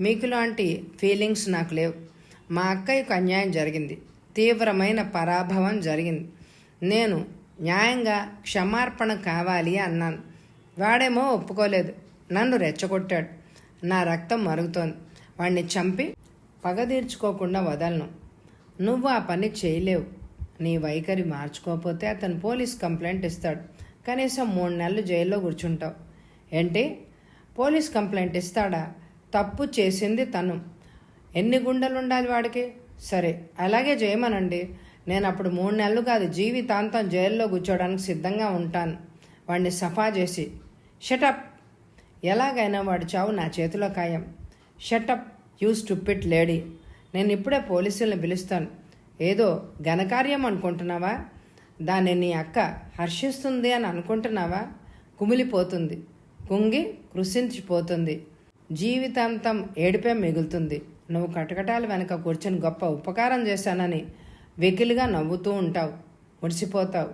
మీకు లాంటి ఫీలింగ్స్ నాకు లేవు. మా అక్కయ్యకు అన్యాయం జరిగింది. తీవ్రమైన పరాభవం జరిగింది. నేను న్యాయంగా క్షమార్పణ కావాలి అన్నాను. వాడేమో ఒప్పుకోలేదు. నన్ను రెచ్చగొట్టాడు. నా రక్తం మరుగుతోంది. వాణ్ణి చంపి పగ తీర్చుకోకుండా వదలను. నువ్వు ఆ పని చేయలేవు. నీ వైఖరి మార్చుకోకపోతే అతను పోలీస్ కంప్లైంట్ ఇస్తాడు. కనీసం 3 నెలలు జైల్లో కూర్చుంటావు. ఏంటి? పోలీస్ కంప్లైంట్ ఇస్తాడా? తప్పు చేసింది తను. ఎన్ని గుండెలు ఉండాలి వాడికి? సరే, అలాగే చేయమనండి. నేను అప్పుడు 3 నెలలు కాదు, జీవితాంతం జైల్లో కూర్చోడానికి సిద్ధంగా ఉంటాను. వాడిని సఫా చేసి. షటప్. ఎలాగైనా వాడి చావు నా చేతిలో ఖాయం. Shut up you stupid lady. నేను ఇప్పుడే పోలీసుల్ని పిలుస్తాను. ఏదో ఘనకార్యం అనుకుంటున్నావా? దాన్ని నీ అక్క హర్షిస్తుంది అని అనుకుంటున్నావా? కుమిలిపోతుంది, కుంగి కృషించిపోతుంది, జీవితాంతం ఏడిపే మిగులుతుంది. నువ్వు కటకటాల వెనక కూర్చొని గొప్ప ఉపకారం చేశానని వెకిలిగా నవ్వుతూ ఉంటావు, ముడిసిపోతావు,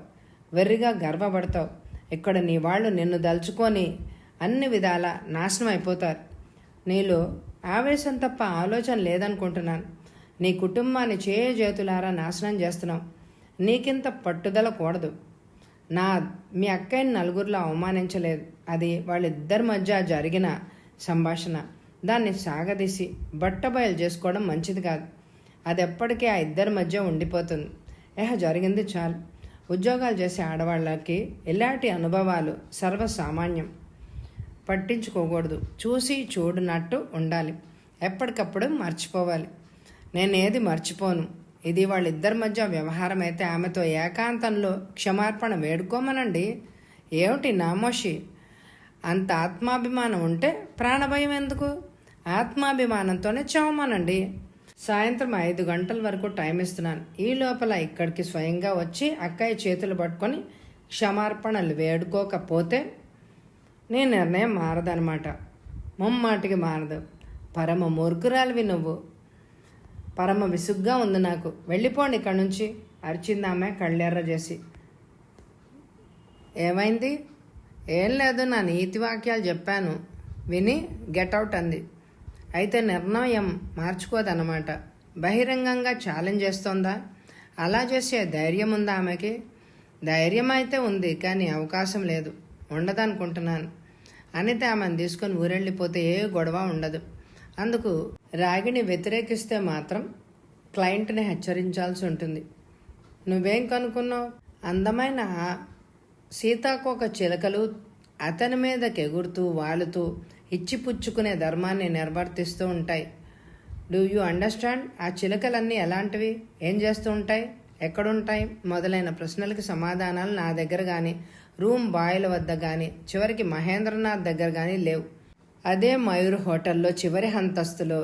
వెర్రిగా గర్వపడతావు. ఇక్కడ నీ వాళ్ళు నిన్ను దలుచుకొని అన్ని విధాల నాశనం అయిపోతారు. నీలో ఆవేశం తప్ప ఆలోచన లేదనుకుంటున్నాను. నీ కుటుంబాన్ని చేతులారా నాశనం చేస్తున్నావు. నీకింత పట్టుదల కూడదు. మీ అక్కయ్యని నలుగురిలో అవమానించలేదు. అది వాళ్ళిద్దరి మధ్య జరిగిన సంభాషణ. దాన్ని సాగదీసి బట్టబయలు చేసుకోవడం మంచిది కాదు. అది ఎప్పటికీ ఆ ఇద్దరి మధ్య ఉండిపోతుంది. జరిగింది చాలు. ఉద్యోగాలు చేసే ఆడవాళ్ళకి ఇలాంటి అనుభవాలు సర్వసామాన్యం. పట్టించుకోకూడదు. చూసి చూడనట్టు ఉండాలి. ఎప్పటికప్పుడు మర్చిపోవాలి. నేనేది మర్చిపోను. ఇది వాళ్ళిద్దరి మధ్య వ్యవహారం అయితే ఆమెతో ఏకాంతంలో క్షమార్పణ వేడుకోమనండి. ఏమిటి నామోషి? అంత ఆత్మాభిమానం ఉంటే ప్రాణభయం ఎందుకు? ఆత్మాభిమానంతోనే చావమనండి. సాయంత్రం 5 గంటల వరకు టైం ఇస్తున్నాను. ఈ లోపల ఇక్కడికి స్వయంగా వచ్చి అక్కయ్య చేతులు పట్టుకొని క్షమార్పణలు వేడుకోకపోతే నీ నిర్ణయం మారదనమాట. ముమ్మాటికి మారదు. పరమ మూర్ఖురాలివి నువ్వు. పరమ విసుగ్గా ఉంది నాకు. వెళ్ళిపోండి ఇక్కడి నుంచి అరిచిందామె కళ్ళెర్ర చేసి. ఏమైంది? ఏం లేదు, నా నీతి వాక్యాలు చెప్పాను విని గెట్అవుట్ అంది. అయితే నిర్ణయం మార్చుకోదన్నమాట. బహిరంగంగా ఛాలెంజ్ చేస్తోందా? అలా చేసే ధైర్యం ఉందా ఆమెకి? ధైర్యం అయితే ఉంది, కానీ అవకాశం లేదు. ఉండదనుకుంటున్నాను. అనితే ఆమెను తీసుకొని ఊరెళ్ళిపోతే ఏ గొడవ ఉండదు. అందుకు రాగిని వ్యతిరేకిస్తే మాత్రం క్లయింట్ని హెచ్చరించాల్సి ఉంటుంది. నువ్వేం కనుక్కున్నావు? అందమైన సీతాకోక చిలకలు అతని మీదకి ఎగురుతూ వాలుతూ ఇచ్చిపుచ్చుకునే ధర్మాన్ని నిర్వర్తిస్తూ ఉంటాయి. Do you understand? ఆ చిలకలన్నీ ఎలాంటివి? ఏం చేస్తూ ఉంటాయి? ఎక్కడుంటాయి? మొదలైన ప్రశ్నలకి సమాధానాలు నా దగ్గర కానీ, రూమ్ బాయ్ల వద్ద కానీ, చివరికి మహేంద్రనాథ్ దగ్గర కానీ లేవు. అదే మయూర్ హోటల్లో చివరి అంతస్తులో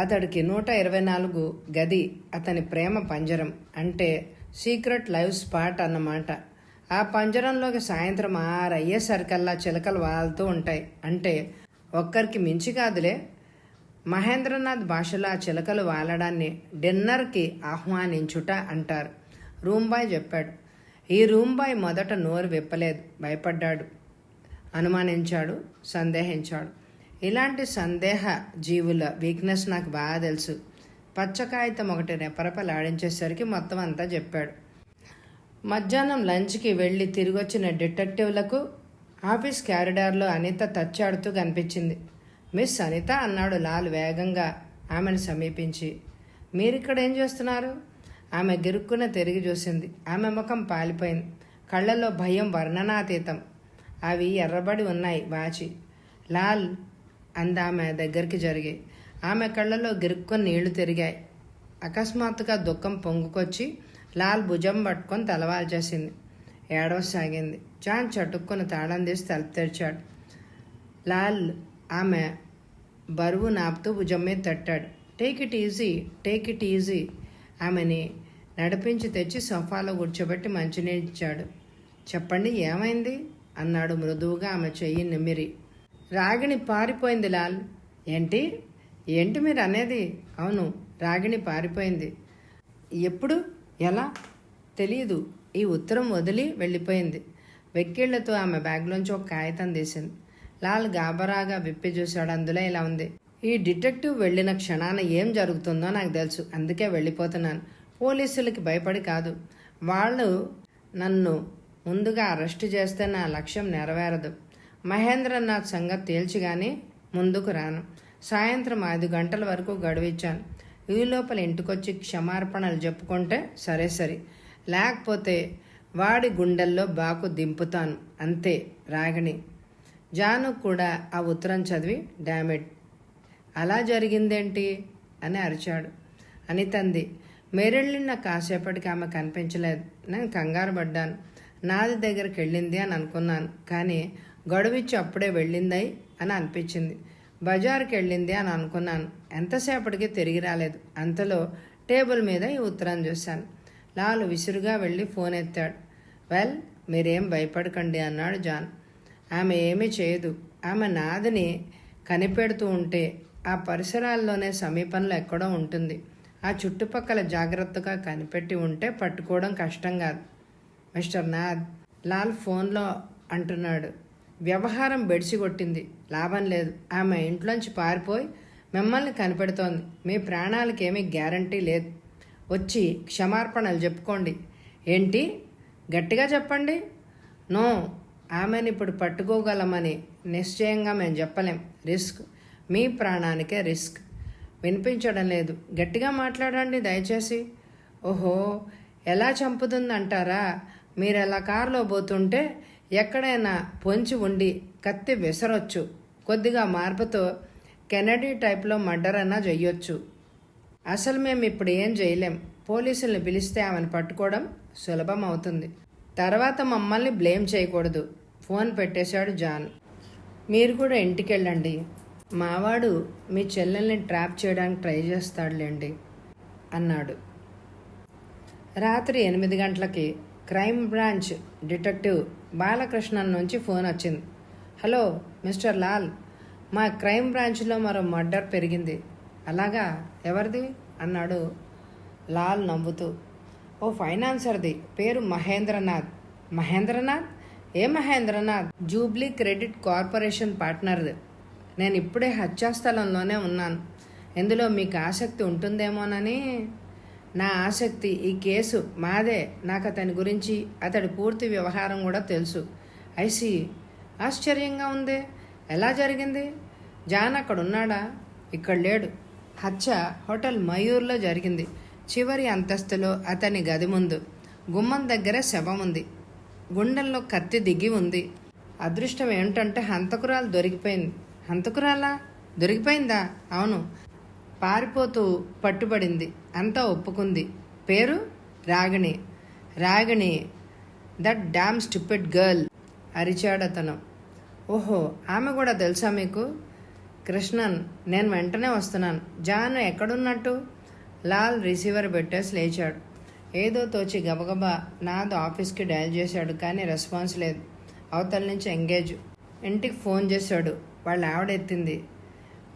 అతడికి 124 గది అతని ప్రేమ పంజరం. అంటే సీక్రెట్ లైవ్ స్పాట్ అన్నమాట. ఆ పంజరంలోకి సాయంత్రం 6 అయ్యేసరికల్లా చిలకలు వాలుతూ ఉంటాయి. అంటే ఒక్కరికి మించి కాదులే. మహేంద్రనాథ్ భాషలో ఆ చిలకలు వాలడాన్ని డిన్నర్కి ఆహ్వానించుట అంటారు. రూంబాయ్ చెప్పాడు. ఈ రూంబాయ్ మొదట నోరు విప్పలేదు. భయపడ్డాడు, అనుమానించాడు, సందేహించాడు. ఇలాంటి సందేహ జీవుల వీక్నెస్ నాకు బాగా తెలుసు. పచ్చకాగితం ఒకటి రెపరెపలాడించేసరికి మొత్తం అంతా చెప్పాడు. మధ్యాహ్నం లంచ్కి వెళ్ళి తిరిగొచ్చిన డిటెక్టివ్లకు ఆఫీస్ క్యారిడార్లో అనిత తచ్చాడుతూ కనిపించింది. మిస్ అనిత అన్నాడు లాల్ వేగంగా ఆమెను సమీపించి. మీరిక్కడ ఏం చేస్తున్నారు? ఆమె గిరుక్కున తిరిగి చూసింది. ఆమె ముఖం పాలిపోయింది. కళ్ళల్లో భయం వర్ణనాతీతం. అవి ఎర్రబడి ఉన్నాయి వాచి. లాల్ అందామె దగ్గరికి జరిగి. ఆమె కళ్ళలో గిరుక్కుని నీళ్లు తిరిగాయి. అకస్మాత్తుగా దుఃఖం పొంగుకొచ్చి లాల్ భుజం పట్టుకొని తలవాల్చేసింది. ఏడవసాగింది. జాన్ చటుక్కుని తాళం తీసి తలుపు తెరిచాడు. లాల్ ఆమె బరువు నాపుతూ భుజం మీద తట్టాడు. Take it easy, take it easy. ఆమెని నడిపించి తెచ్చి సోఫాలో కూర్చోబెట్టి మంచినీళ్ళు ఇచ్చాడు. చెప్పండి, ఏమైంది అన్నాడు మృదువుగా ఆమె చెయ్యి నిమిరి. రాగిణి పారిపోయింది లాల్. ఏంటి ఏంటి మీరు అనేది? అవును, రాగిణి పారిపోయింది. ఎప్పుడు, ఎలా? తెలియదు. ఈ ఉత్తరం వదిలి వెళ్ళిపోయింది. వెక్కిళ్లతో ఆమె బ్యాగ్లోంచి ఒక కాగితం తీసింది. లాల్ గాబరాగా విప్పి చూశాడు. అందులో ఇలా ఉంది: ఈ డిటెక్టివ్ వెళ్ళిన క్షణాన ఏం జరుగుతుందో నాకు తెలుసు, అందుకే వెళ్ళిపోతున్నాను. పోలీసులకి భయపడి కాదు. వాళ్ళు నన్ను ముందుగా అరెస్టు చేస్తే నా లక్ష్యం నెరవేరదు. మహేంద్రనాథ్ సంగతి తేల్చిగాని ముందుకు రాను. సాయంత్రం 5 గంటల వరకు గడువిచ్చాను. ఈ లోపల ఇంటికొచ్చి క్షమార్పణలు చెప్పుకుంటే సరే, లేకపోతే వాడి గుండెల్లో బాకు దింపుతాను, అంతే. రాగిణి. జాను కూడా ఆ ఉత్తరం చదివి డామిట్, అలా జరిగిందేంటి అని అరిచాడు. అనితంది. మేరెళ్ళిన కాసేపటికి ఆమె కనిపించలేదు. నేను కంగారు పడ్డాను. నాది దగ్గరికి వెళ్ళింది అని అనుకున్నాను, కానీ గడువిచ్చి అప్పుడే వెళ్ళిందై అని అనిపించింది. బజారుకి వెళ్ళింది అని అనుకున్నాను. ఎంతసేపటికి తిరిగి రాలేదు. అంతలో టేబుల్ మీద ఈ ఉత్తరం చూశాను. లాలు విసురుగా వెళ్ళి ఫోన్ ఎత్తాడు. వెల్, మీరేం భయపడకండి అన్నాడు జాన్. ఆమె ఏమీ చేయదు. ఆమె నాదిని కనిపెడుతూ ఉంటే ఆ పరిసరాల్లోనే సమీపంలో ఎక్కడో ఉంటుంది. ఆ చుట్టుపక్కల జాగ్రత్తగా కనిపెట్టి ఉంటే పట్టుకోవడం కష్టం కాదు. మిస్టర్ నాథ్, లాల్ ఫోన్లో అంటున్నాడు. వ్యవహారం బెడిసి కొట్టింది, లాభం లేదు. ఆమె ఇంట్లోంచి పారిపోయి మిమ్మల్ని కనిపెడుతోంది. మీ ప్రాణాలకి ఏమీ గ్యారంటీ లేదు. వచ్చి క్షమార్పణలు చెప్పుకోండి. ఏంటి? గట్టిగా చెప్పండి. నో, ఆమెను ఇప్పుడు పట్టుకోగలమని నిశ్చయంగా మేము చెప్పలేం. రిస్క్, మీ ప్రాణానికే రిస్క్. వినిపించడం లేదు, గట్టిగా మాట్లాడండి దయచేసి. ఓహో, ఎలా చంపుతుందంటారా? మీరు ఎలా కారులో పోతుంటే ఎక్కడైనా పొంచి ఉండి కత్తి విసరొచ్చు. కొద్దిగా మార్పుతో కెనడీ టైప్లో మర్డర్ అన్నా చెయ్యొచ్చు. అసలు మేము ఇప్పుడు ఏం చేయలేం. పోలీసుల్ని పిలిస్తే ఆమెను పట్టుకోవడం సులభం అవుతుంది. తర్వాత మమ్మల్ని బ్లేమ్ చేయకూడదు. ఫోన్ పెట్టేశాడు జాన్. మీరు కూడా ఇంటికి వెళ్ళండి. మావాడు మీ చెల్లెల్ని ట్రాప్ చేయడానికి ట్రై చేస్తాడులేండి అన్నాడు. రాత్రి 8 గంటలకి క్రైమ్ బ్రాంచ్ డిటెక్టివ్ బాలకృష్ణన్ నుంచి ఫోన్ వచ్చింది. హలో మిస్టర్ లాల్, మా క్రైమ్ బ్రాంచ్లో మరో మర్డర్ పెరిగింది. అలాగా, ఎవరిది అన్నాడు లాల్ నవ్వుతూ. ఓ ఫైనాన్సర్ది, పేరు మహేంద్రనాథ్. మహేంద్రనాథ్? ఏ మహేంద్రనాథ్? జూబ్లీ క్రెడిట్ కార్పొరేషన్ పార్ట్నర్ది. నేను ఇప్పుడే హత్యాస్థలంలోనే ఉన్నాను. ఇందులో మీకు ఆసక్తి ఉంటుందేమోనని. నా ఆసక్తి, ఈ కేసు మాదే. నాకు అతని గురించి, అతడి పూర్తి వ్యవహారం కూడా తెలుసు. ఐసి, ఆశ్చర్యంగా ఉంది. ఎలా జరిగింది? జాన్ అక్కడ ఉన్నాడా? ఇక్కడ లేడు. హత్య హోటల్ మయూర్లో జరిగింది. చివరి అంతస్తులో అతని గది ముందు గుమ్మం దగ్గర శవం ఉంది. గుండెల్లో కత్తి దిగి ఉంది. అదృష్టం ఏమిటంటే హంతకురాలు దొరికిపోయింది. హంతకురాలా? దొరికిపోయిందా? అవును, పారిపోతూ పట్టుబడింది. అంతా ఒప్పుకుంది. పేరు Ragini. Ragini, that damn stupid girl అరిచాడతను. ఓహో, ఆమె కూడా తెలుసా మీకు? కృష్ణన్, నేను వెంటనే వస్తున్నాను. జాన్ ఎక్కడున్నట్టు? లాల్ రిసీవర్ పెట్టేసి లేచాడు. ఏదో తోచి గబగబా నాది ఆఫీస్కి డయల్ చేశాడు, కానీ రెస్పాన్స్ లేదు. అవతల నుంచి ఎంగేజ్. ఇంటికి ఫోన్ చేశాడు. వాళ్ళ ఆవిడ ఎత్తింది.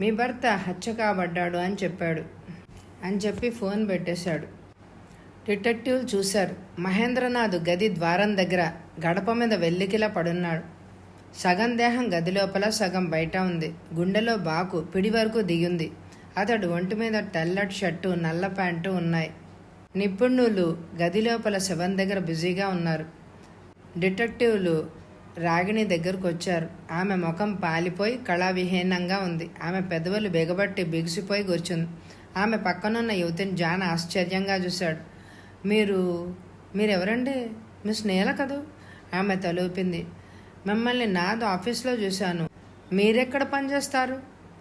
మీ భర్త హత్య కాబడ్డాడు అని చెప్పి ఫోన్ పెట్టేశాడు. డిటెక్టివ్లు చూశారు. మహేంద్రనాథ్ గది ద్వారం దగ్గర గడప మీద వెల్లికిలా పడున్నాడు. సగం దేహం గది లోపల, సగం బయట ఉంది. గుండెలో బాకు పిడి వరకు దిగింది. అతడు ఒంటి మీద తెల్లటి షర్టు, నల్ల ప్యాంటు ఉన్నాయి. నిపుణులు గది లోపల శవం దగ్గర బిజీగా ఉన్నారు. డిటెక్టివ్లు రాగిణి దగ్గరకు వచ్చారు. ఆమె ముఖం పాలిపోయి కళావిహీనంగా ఉంది. ఆమె పెదవులు బిగబట్టి బిగిసిపోయి కూర్చుంది. ఆమె పక్కనున్న యువతిని జాన్ ఆశ్చర్యంగా చూశాడు. మీరెవరండి? మిస్ నీల కదూ? ఆమె తలూపింది. మిమ్మల్ని నాది ఆఫీస్లో చూశాను. మీరెక్కడ పనిచేస్తారు?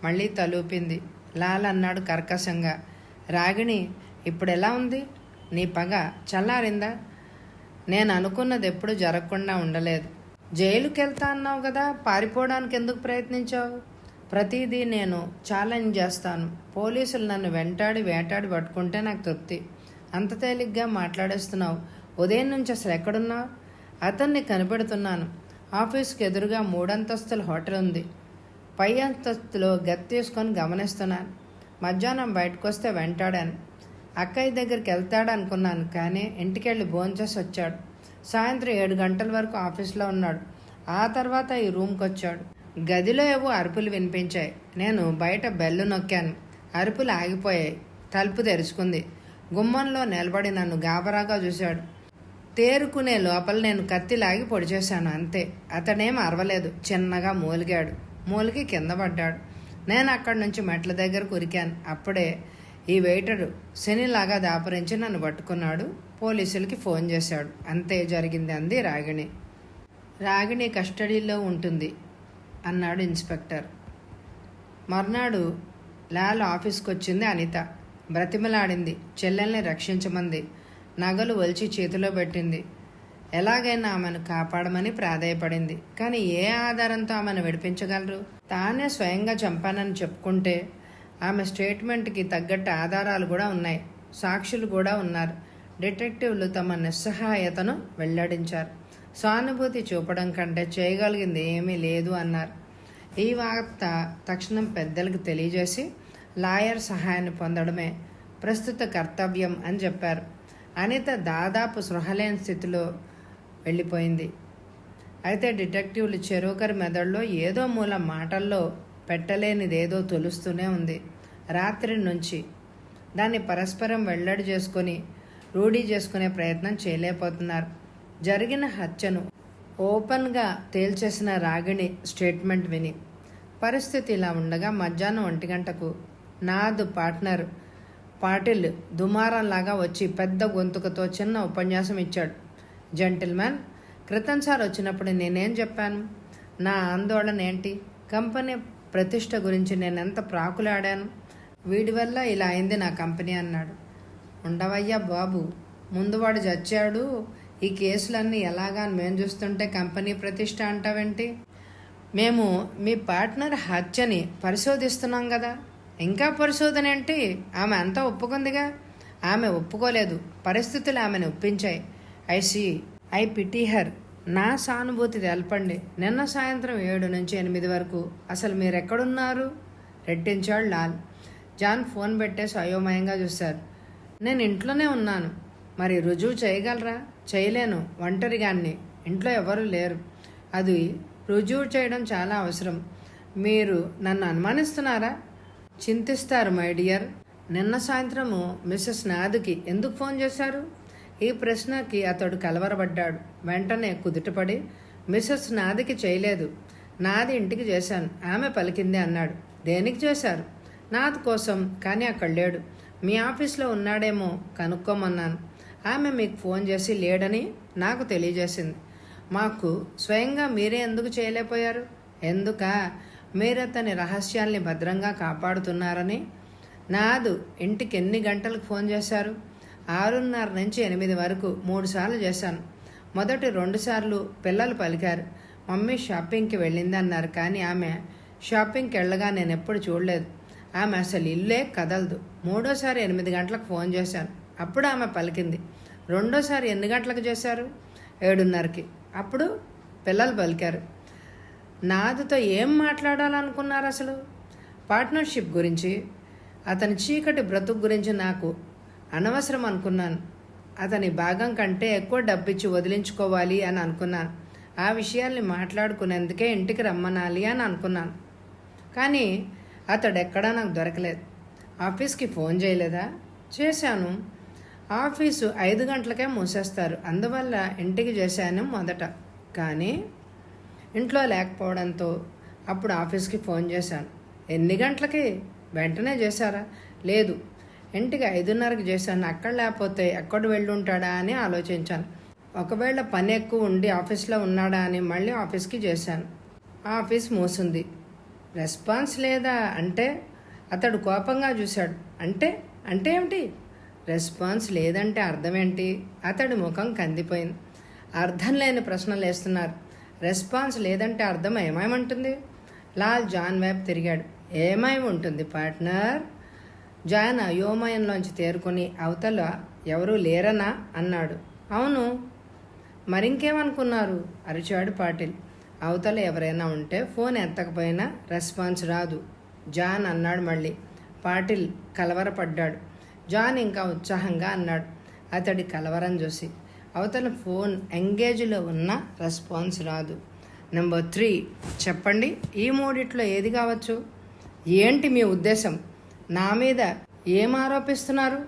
మళ్ళీ తలూపింది. లాల్ అన్నాడు కర్కశంగా. రాగిణి, ఇప్పుడెలా ఉంది? నీ పగ చల్లారిందా? నేను అనుకున్నది ఎప్పుడు జరగకుండా ఉండలేదు. జైలుకి వెళ్తా అన్నావు కదా, పారిపోవడానికి ఎందుకు ప్రయత్నించావు? ప్రతిదీ నేను ఛాలెంజ్ చేస్తాను. పోలీసులు నన్ను వేటాడి పట్టుకుంటే నాకు తృప్తి. అంత తేలిగ్గా మాట్లాడేస్తున్నావు. ఉదయం నుంచి అసలు ఎక్కడున్నావు? అతన్ని కనిపెడుతున్నాను. ఆఫీస్కి ఎదురుగా 3 అంతస్తుల హోటల్ ఉంది. పై అంతస్తులో గది తీసుకొని గమనిస్తున్నాను. మధ్యాహ్నం బయటకు వస్తే వెంటాడాను. అక్కయ్య దగ్గరికి వెళ్తాడనుకున్నాను, కానీ ఇంటికెళ్ళి భోంచేసి వచ్చాడు. సాయంత్రం 7 గంటల వరకు ఆఫీస్లో ఉన్నాడు. ఆ తర్వాత ఈ రూమ్కి వచ్చాడు. గదిలో ఏవో అరుపులు వినిపించాయి. నేను బయట బెల్లు నొక్కాను. అరుపులు ఆగిపోయాయి. తలుపు తెరుచుకుంది. గుమ్మంలో నిలబడి నన్ను గాబరాగా చూశాడు. తేరుకునే లోపల నేను కత్తి లాగి పొడిచేశాను, అంతే. అతడేం అరవలేదు. చిన్నగా మూలిగి కింద పడ్డాడు. నేను అక్కడి నుంచి మెట్ల దగ్గర ఉరికాను. అప్పుడే ఈ వెయిటరు శనిలాగా దాపురించి నన్ను పట్టుకున్నాడు. పోలీసులకి ఫోన్ చేశాడు. అంతే జరిగింది అంది రాగిణి. రాగిణి కస్టడీలో ఉంటుంది అన్నాడు ఇన్స్పెక్టర్. మర్నాడు లాల్ ఆఫీస్కి వచ్చింది అనిత. బ్రతిమలాడింది. చెల్లెల్ని రక్షించమంది. నగలు ఒలిచి చేతిలో పెట్టింది. ఎలాగైనా ఆమెను కాపాడమని ప్రాధేయపడింది. కానీ ఏ ఆధారంతో ఆమెను విడిపించగలరు? తానే స్వయంగా చంపానని చెప్పుకుంటే ఆమె స్టేట్మెంట్కి తగ్గట్టు ఆధారాలు కూడా ఉన్నాయి. సాక్షులు కూడా ఉన్నారు. డిటెక్టివ్లు తమ నిస్సహాయతను వెల్లడించారు. సానుభూతి చూపడం కంటే చేయగలిగింది ఏమీ లేదు అన్నారు. ఈ వార్త తక్షణం పెద్దలకు తెలియజేసి లాయర్ సహాయాన్ని పొందడమే ప్రస్తుత కర్తవ్యం అని చెప్పారు. అనిత దాదాపు స్పృహలేని స్థితిలో వెళ్ళిపోయింది. అయితే డిటెక్టివ్లు చెరొకరి మెదడులో ఏదో మూల మాటల్లో పెట్టలేనిదేదో తొలుస్తూనే ఉంది. రాత్రి నుంచి దాన్ని పరస్పరం వెల్లడి చేసుకొని రూఢీ చేసుకునే ప్రయత్నం చేయలేకపోతున్నారు. జరిగిన హత్యను ఓపెన్గా తేల్చేసిన రాగిణి స్టేట్మెంట్ విని పరిస్థితి ఇలా ఉండగా మధ్యాహ్నం 1 గంటకు నాదు పార్ట్నర్ పాటిల్ దుమారంలాగా వచ్చి పెద్ద గొంతుకతో చిన్న ఉపన్యాసం ఇచ్చాడు. జెంటిల్మెన్, క్రితం సార్ వచ్చినప్పుడు నేనేం చెప్పాను? నా ఆందోళన ఏంటి? కంపెనీ ప్రతిష్ట గురించి నేనెంత ప్రాకులాడాను. వీడి వల్ల ఇలా అయింది నా కంపెనీ అన్నాడు. ఉండవయ్యా బాబు, ముందు వాడు చచ్చాడు. ఈ కేసులన్నీ ఎలాగా మేము చూస్తుంటే కంపెనీ ప్రతిష్ట అంటావేంటి? మేము మీ పార్ట్నర్ హత్యని పరిశోధిస్తున్నాం కదా. ఇంకా పరిశోధన ఏంటి? ఆమె అంతా ఒప్పుకుందిగా. ఆమె ఒప్పుకోలేదు. పరిస్థితులు ఆమెను ఒప్పించాయి. I pity her. నా సానుభూతి తెలపండి. నిన్న సాయంత్రం 7 నుంచి 8 వరకు అసలు మీరెక్కడున్నారు? రెట్టించాడు లాల్. జాన్ ఫోన్ పెట్టేసి అయోమయంగా చూశారు. నేను ఇంట్లోనే ఉన్నాను. మరి రుజువు చేయగలరా? చేయలేను. ఒంటరిగాన్ని. ఇంట్లో ఎవరూ లేరు. అది రుజువు చేయడం చాలా అవసరం. మీరు నన్ను అనుమానిస్తున్నారా? చింతిస్తారు మై డియర్. నిన్న సాయంత్రము మిస్సెస్ నాద్కి ఎందుకు ఫోన్ చేశారు? ఈ ప్రశ్నకి అతడు కలవరపడ్డాడు. వెంటనే కుదుటపడి, మిస్సెస్ నాద్కి చేయలేదు. నాది ఇంటికి చేశాను. ఆమె పలికింది అన్నాడు. దేనికి చేశారు? నాద్ కోసం. కానీ అక్కడ లేడు. మీ ఆఫీస్లో ఉన్నాడేమో కనుక్కోమన్నాను. ఆమె మీకు ఫోన్ చేసి లేడని నాకు తెలియజేసింది. మాకు స్వయంగా మీరే ఎందుకు చేయలేకపోయారు? ఎందుకా? మీరు అతని రహస్యాల్ని భద్రంగా కాపాడుతున్నారని. నాదు ఇంటికి ఎన్ని గంటలకు ఫోన్ చేశారు? 6:30 నుంచి 8 వరకు 3 సార్లు చేశాను. మొదటి 2 సార్లు పిల్లలు పలికారు. మమ్మీ షాపింగ్కి వెళ్ళింది అన్నారు. కానీ ఆమె షాపింగ్కి వెళ్ళగా నేను ఎప్పుడు చూడలేదు. ఆమె అసలు ఇల్లే కదలదు. 3వసారి 8 గంటలకు ఫోన్ చేశాను. అప్పుడు ఆమె పలికింది. 2వసారి ఎన్ని గంటలకు చేశారు? 7:30కి. అప్పుడు పిల్లలు పలికారు. నాదుతో ఏం మాట్లాడాలనుకున్నారు అసలు? పార్ట్నర్షిప్ గురించి, అతని చీకటి బ్రతుకు గురించి. నాకు అనవసరం అనుకున్నాను. అతని భాగం కంటే ఎక్కువ డబ్బిచ్చి వదిలించుకోవాలి అని అనుకున్నాను. ఆ విషయాల్ని మాట్లాడుకునేందుకే ఇంటికి రమ్మనాలి అని అనుకున్నాను. కానీ అతడెక్కడా నాకు దొరకలేదు. ఆఫీస్కి ఫోన్ చేయలేదా? చేశాను. ఆఫీసు 5 గంటలకే మూసేస్తారు. అందువల్ల ఇంటికి చేశాను మొదట. కానీ ఇంట్లో లేకపోవడంతో అప్పుడు ఆఫీస్కి ఫోన్ చేశాను. ఎన్ని గంటలకి? వెంటనే చేశారా? లేదు, ఇంటికి 5:30కి చేశాను. అక్కడ లేకపోతే ఎక్కడ వెళ్ళుంటాడా అని ఆలోచించాను. ఒకవేళ పని ఎక్కువ ఉండి ఆఫీస్లో ఉన్నాడా అని మళ్ళీ ఆఫీస్కి చేశాను. ఆఫీస్ మూసింది. రెస్పాన్స్ లేదా అంటే అతడు కోపంగా చూశాడు. అంటే అంటే ఏమిటి? రెస్పాన్స్ లేదంటే అర్థం ఏంటి? అతడి ముఖం కందిపోయింది. అర్థం లేని ప్రశ్నలు వేస్తున్నారు. రెస్పాన్స్ లేదంటే అర్థం ఏమైమంటుంది? లాల్ జాన్ వైపు తిరిగాడు. ఏమై ఉంటుంది పార్ట్నర్? జాన్ అయోమయంలోంచి తేరుకొని అవతల ఎవరూ లేరనా అన్నాడు. అవును, మరింకేమనుకున్నారు? అరిచాడు పాటిల్. అవతల ఎవరైనా ఉంటే ఫోన్ ఎత్తకపోయినా రెస్పాన్స్ రాదు, జాన్ అన్నాడు మళ్ళీ. పాటిల్ కలవరపడ్డాడు. జాన్ ఇంకా ఉత్సాహంగా అన్నాడు అతడి కలవరం చూసి. అవతల ఫోన్ ఎంగేజ్లో ఉన్న రెస్పాన్స్ రాదు. నెంబర్ 3 చెప్పండి, ఈ మూడిట్లో ఏది కావచ్చు? ఏంటి మీ ఉద్దేశం? నా మీద ఏం ఆరోపిస్తున్నారు?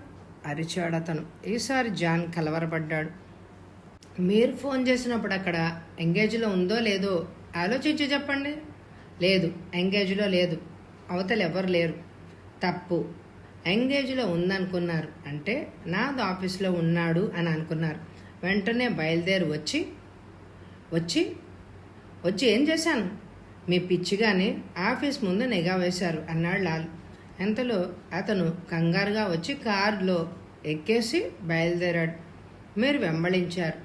అరిచాడు అతను. ఈసారి జాన్ కలవరపడ్డాడు. మీరు ఫోన్ చేసినప్పుడు అక్కడ ఎంగేజ్లో ఉందో లేదో ఆలోచించి చెప్పండి. లేదు, ఎంగేజ్లో లేదు. అవతల ఎవరు లేరు. తప్పు. ఎంగేజ్లో ఉందనుకున్నారు అంటే నాది ఆఫీస్లో ఉన్నాడు అని అనుకున్నారు. వెంటనే బయలుదేరి వచ్చి వచ్చి వచ్చి ఏం చేశాను? మీ పిచ్చిగానే ఆఫీస్ ముందు నిఘా వేశారు అన్నాడు లాల్. ఎంతలో అతను కంగారుగా వచ్చి కారులో ఎక్కేసి బయలుదేరాడు. మీరు వెంబడించారు.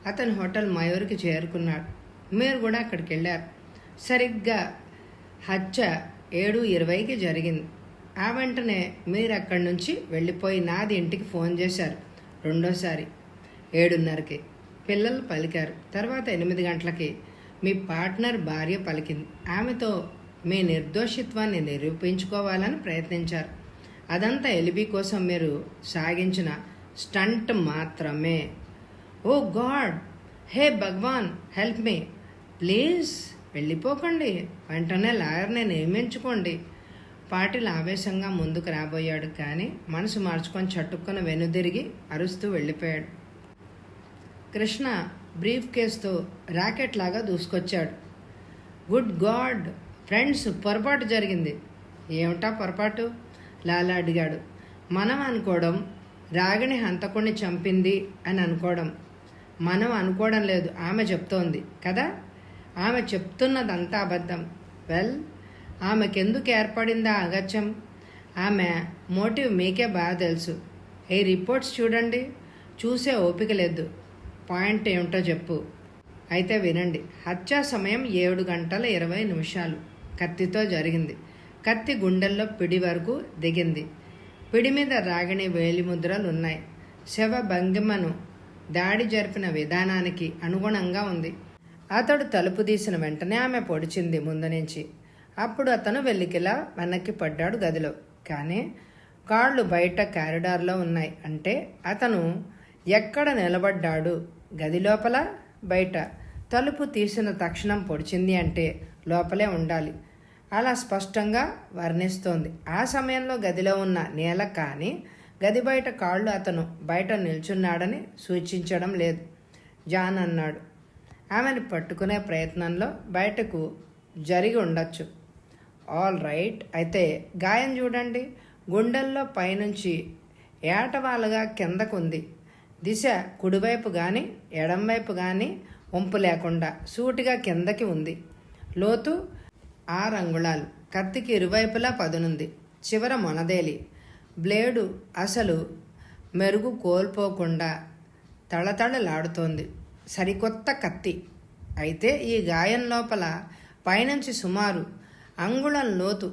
అతను హోటల్ మయూర్కి చేరుకున్నాడు. మీరు కూడా అక్కడికి వెళ్ళారు. సరిగ్గా హత్య 7:20కి జరిగింది. ఆ వెంటనే మీరు అక్కడి నుంచి వెళ్ళిపోయి నాది ఇంటికి ఫోన్ చేశారు. రెండోసారి 7:30కి పిల్లలు పలికారు. తర్వాత 8 గంటలకి మీ పార్ట్నర్ భార్య పలికింది. ఆమెతో మీ నిర్దోషిత్వాన్ని నిరూపించుకోవాలని ప్రయత్నించారు. అదంతా ఎలిబి కోసం మీరు సాగించిన స్టంట్ మాత్రమే. ఓ గాడ్, హే భగవాన్, హెల్ప్ మీ ప్లీజ్. వెళ్ళిపోకండి, వెంటనే లాయర్ని నియమించుకోండి. పాటిల్ ఆవేశంగా ముందుకు రాబోయాడు. కానీ మనసు మార్చుకొని చట్టుకొని వెనుదిరిగి అరుస్తూ వెళ్ళిపోయాడు. కృష్ణ బ్రీఫ్ కేసుతో ర్యాకెట్ లాగా దూసుకొచ్చాడు. గుడ్ గాడ్ ఫ్రెండ్స్, పొరపాటు జరిగింది. ఏమిటా పొరపాటు? లాలా అడిగాడు. మనం అనుకోవడం రాగిణి హంతకుడిని చంపింది అని అనుకోవడం. మనం అనుకోవడం లేదు, ఆమె చెప్తోంది కదా. ఆమె చెప్తున్నదంతా అబద్ధం. వెల్, ఆమెకెందుకు ఏర్పడిందా అగత్యం? ఆమె మోటివ్ మీకే బాగా తెలుసు. ఈ రిపోర్ట్స్ చూడండి. చూసే ఓపిక లేదు. పాయింట్ ఏమిటో చెప్పు. అయితే వినండి. హత్యా సమయం 7:20 కత్తితో జరిగింది. కత్తి గుండెల్లో పిడి వరకు దిగింది. పిడి మీద రాగిణి వేలిముద్రలు ఉన్నాయి. శవ భంగిమను దాడి జరిపిన విధానానికి అనుగుణంగా ఉంది. అతడు తలుపు తీసిన వెంటనే ఆమె పొడిచింది ముందు నుంచి. అప్పుడు అతను వెల్లికిలా వెనక్కి పడ్డాడు గదిలో. కానీ కాళ్ళు బయట కారిడార్లో ఉన్నాయి. అంటే అతను ఎక్కడ నిలబడ్డాడు? గది లోపల, బయట? తలుపు తీసిన తక్షణం పొడిచింది అంటే లోపలే ఉండాలి. అలా స్పష్టంగా వర్ణిస్తోంది. ఆ సమయంలో గదిలో ఉన్న నేల కానీ గది బయట కాళ్ళు అతను బయట నిల్చున్నాడని సూచించడం లేదు, జాన్ అన్నాడు. ఆమెను పట్టుకునే ప్రయత్నంలో బయటకు జరిగి ఉండొచ్చు. ఆల్ రైట్, అయితే గాయం చూడండి. గుండెల్లో పైనుంచి ఏటవాలుగా కిందకుంది. దిశ కుడివైపు కానీ ఎడంవైపు కానీ వంపు లేకుండా సూటిగా కిందకి ఉంది. లోతు 6 అంగుళాలు. కత్తికి ఇరువైపులా పదునుంది. చివర మొనదేలి. బ్లేడు అసలు మెరుగు కోల్పోకుండా తళతళలాడుతోంది. సరికొత్త కత్తి. అయితే ఈ గాయం లోపల పైనుంచి సుమారు అంగుళం లోతు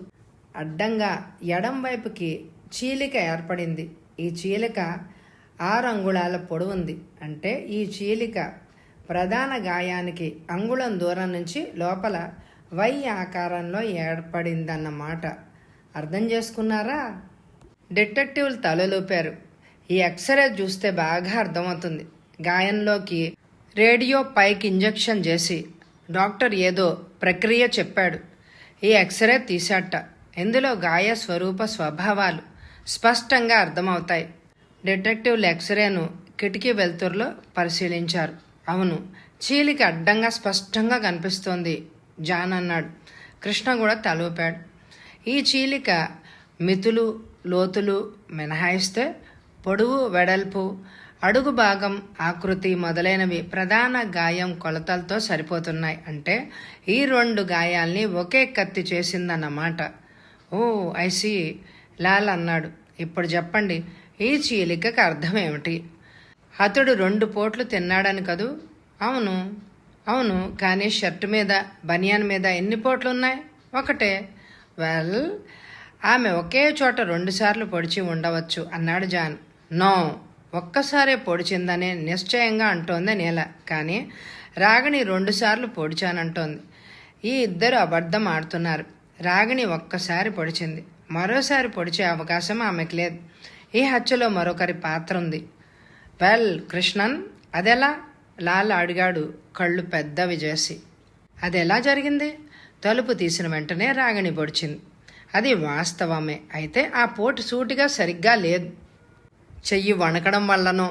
అడ్డంగా ఎడం వైపుకి చీలిక ఏర్పడింది. ఈ చీలిక 6 అంగుళాల పొడవుంది. అంటే ఈ చీలిక ప్రధాన గాయానికి అంగుళం దూరం నుంచి లోపల వై ఆకారంలో ఏర్పడిందన్నమాట. అర్థం చేసుకున్నారా? డిటెక్టివ్లు తలలూపారు. ఈ ఎక్స్రే చూస్తే బాగా అర్థమవుతుంది. గాయంలోకి రేడియో పైకి ఇంజెక్షన్ చేసి డాక్టర్ ఏదో ప్రక్రియ చెప్పాడు. ఈ ఎక్స్రే తీసాట. ఇందులో గాయ స్వరూప స్వభావాలు స్పష్టంగా అర్థమవుతాయి. డిటెక్టివ్లు ఎక్స్రేను కిటికీ వెలుతురులో పరిశీలించారు. అవును, చీలిక అడ్డంగా స్పష్టంగా కనిపిస్తోంది జాన్ అన్నాడు. కృష్ణ కూడా తలూపాడు. ఈ చీలిక మితులు లోతులు మినహాయిస్తే పొడవు వెడల్పు అడుగు భాగం ఆకృతి మొదలైనవి ప్రధాన గాయం కొలతలతో సరిపోతున్నాయి. అంటే ఈ 2 గాయాల్ని ఒకే కత్తి చేసిందన్నమాట. ఓ ఐసి లాల్ అన్నాడు. ఇప్పుడు చెప్పండి, ఈ చీలికకు అర్థం ఏమిటి? అతడు 2 పోట్లు తిన్నాడని కదూ? అవును అవును, కానీ షర్టు మీద బనియాన్ మీద ఎన్ని పోట్లు ఉన్నాయి? ఒకటే. వెల్, ఆమె ఒకే చోట 2 సార్లు పొడిచి ఉండవచ్చు అన్నాడు జాన్. నో, ఒక్కసారే పొడిచిందనే నిశ్చయంగా అంటోంది నీల. కానీ రాగిణి 2 సార్లు పొడిచానంటోంది. ఈ ఇద్దరు అబద్ధం ఆడుతున్నారు. రాగిణి ఒక్కసారి పొడిచింది, మరోసారి పొడిచే అవకాశం ఆమెకు లేదు. ఈ హత్యలో మరొకరి పాత్ర ఉంది. వెల్ కృష్ణన్, అదెలా? లాల్ అడిగాడు కళ్ళు పెద్దవి చేసి. అదెలా జరిగింది? తలుపు తీసిన వెంటనే రాగిణి పొడిచింది. అది వాస్తవమే. అయితే ఆ పోటు సూటిగా సరిగ్గా లేదు. చెయ్యి వణకడం వల్లనో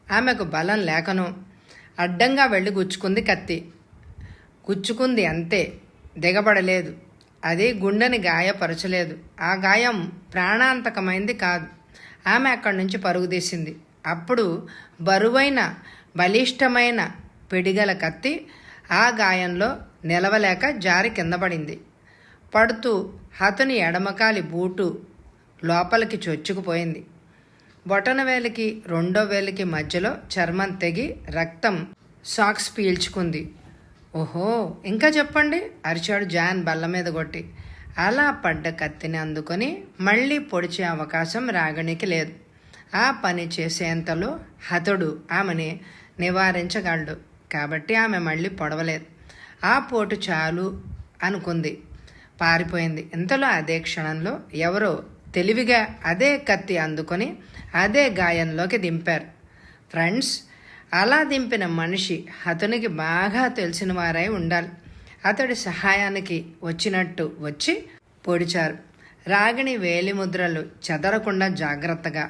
ఆమెకు బలం లేకనో అడ్డంగా వెళ్ళి గుచ్చుకుంది కత్తి. గుచ్చుకుంది అంతే, దిగబడలేదు. అది గుండెని గాయపరచలేదు. ఆ గాయం ప్రాణాంతకమైంది కాదు. ఆమె అక్కడి నుంచి పరుగు తీసింది. అప్పుడు బరువైన బలిష్టమైన పిడిగల కత్తి ఆ గాయంలో నిలవలేక జారి కింద పడింది. పడుతూ అతని ఎడమకాలి బూటు లోపలికి చొచ్చుకుపోయింది. బొటనవేలికి 2వ వేలికి మధ్యలో చర్మం తెగి రక్తం సాక్స్ పీల్చుకుంది. ఓహో, ఇంకా చెప్పండి అరిచాడు జాన్ బల్ల మీద కొట్టి. అలా పడ్డ కత్తిని అందుకొని మళ్ళీ పొడిచే అవకాశం రాగిణికి లేదు. ఆ పని చేసేంతలో హతుడు ఆమెని నివారించగలడు. కాబట్టి ఆమె మళ్ళీ పొడవలేదు. ఆ పోటు చాలు అనుకుంది, పారిపోయింది. ఇంతలో అదే క్షణంలో ఎవరో తెలివిగా అదే కత్తి అందుకొని అదే గాయంలోకి దింపారు. ఫ్రెండ్స్, అలా దింపిన మనిషి అతనికి బాగా తెలిసిన వారై ఉండాలి. అతడి సహాయానికి వచ్చినట్టు వచ్చి పొడిచారు. రాగిణి వేలిముద్రలు చెదరకుండా జాగ్రత్తగా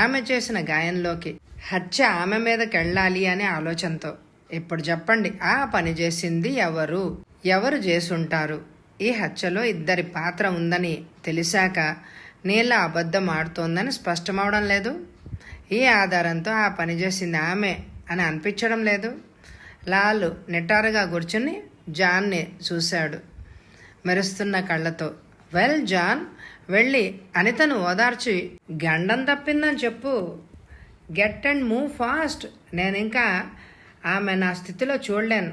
ఆమె చేసిన గాయంలోకి హత్య ఆమె మీదకెళ్ళాలి అనే ఆలోచనతో. ఇప్పుడు చెప్పండి, ఆ పని చేసింది ఎవరు? ఎవరు చేసుంటారు? ఈ హత్యలో ఇద్దరి పాత్ర ఉందని తెలిసాక నీళ్ళ అబద్ధం ఆడుతోందని స్పష్టమవడం లేదు. ఈ ఆధారంతో ఆ పని చేసింది ఆమె అని అనిపించడం లేదు. లాలు నిటారుగా కూర్చుని జాన్ని చూశాడు మెరుస్తున్న కళ్ళతో. వెల్ జాన్, వెళ్ళి అనితను ఓదార్చి గండం తప్పిందని చెప్పు. Get and move fast. నేనింకా ఆమె నా స్థితిలో చూడలేను.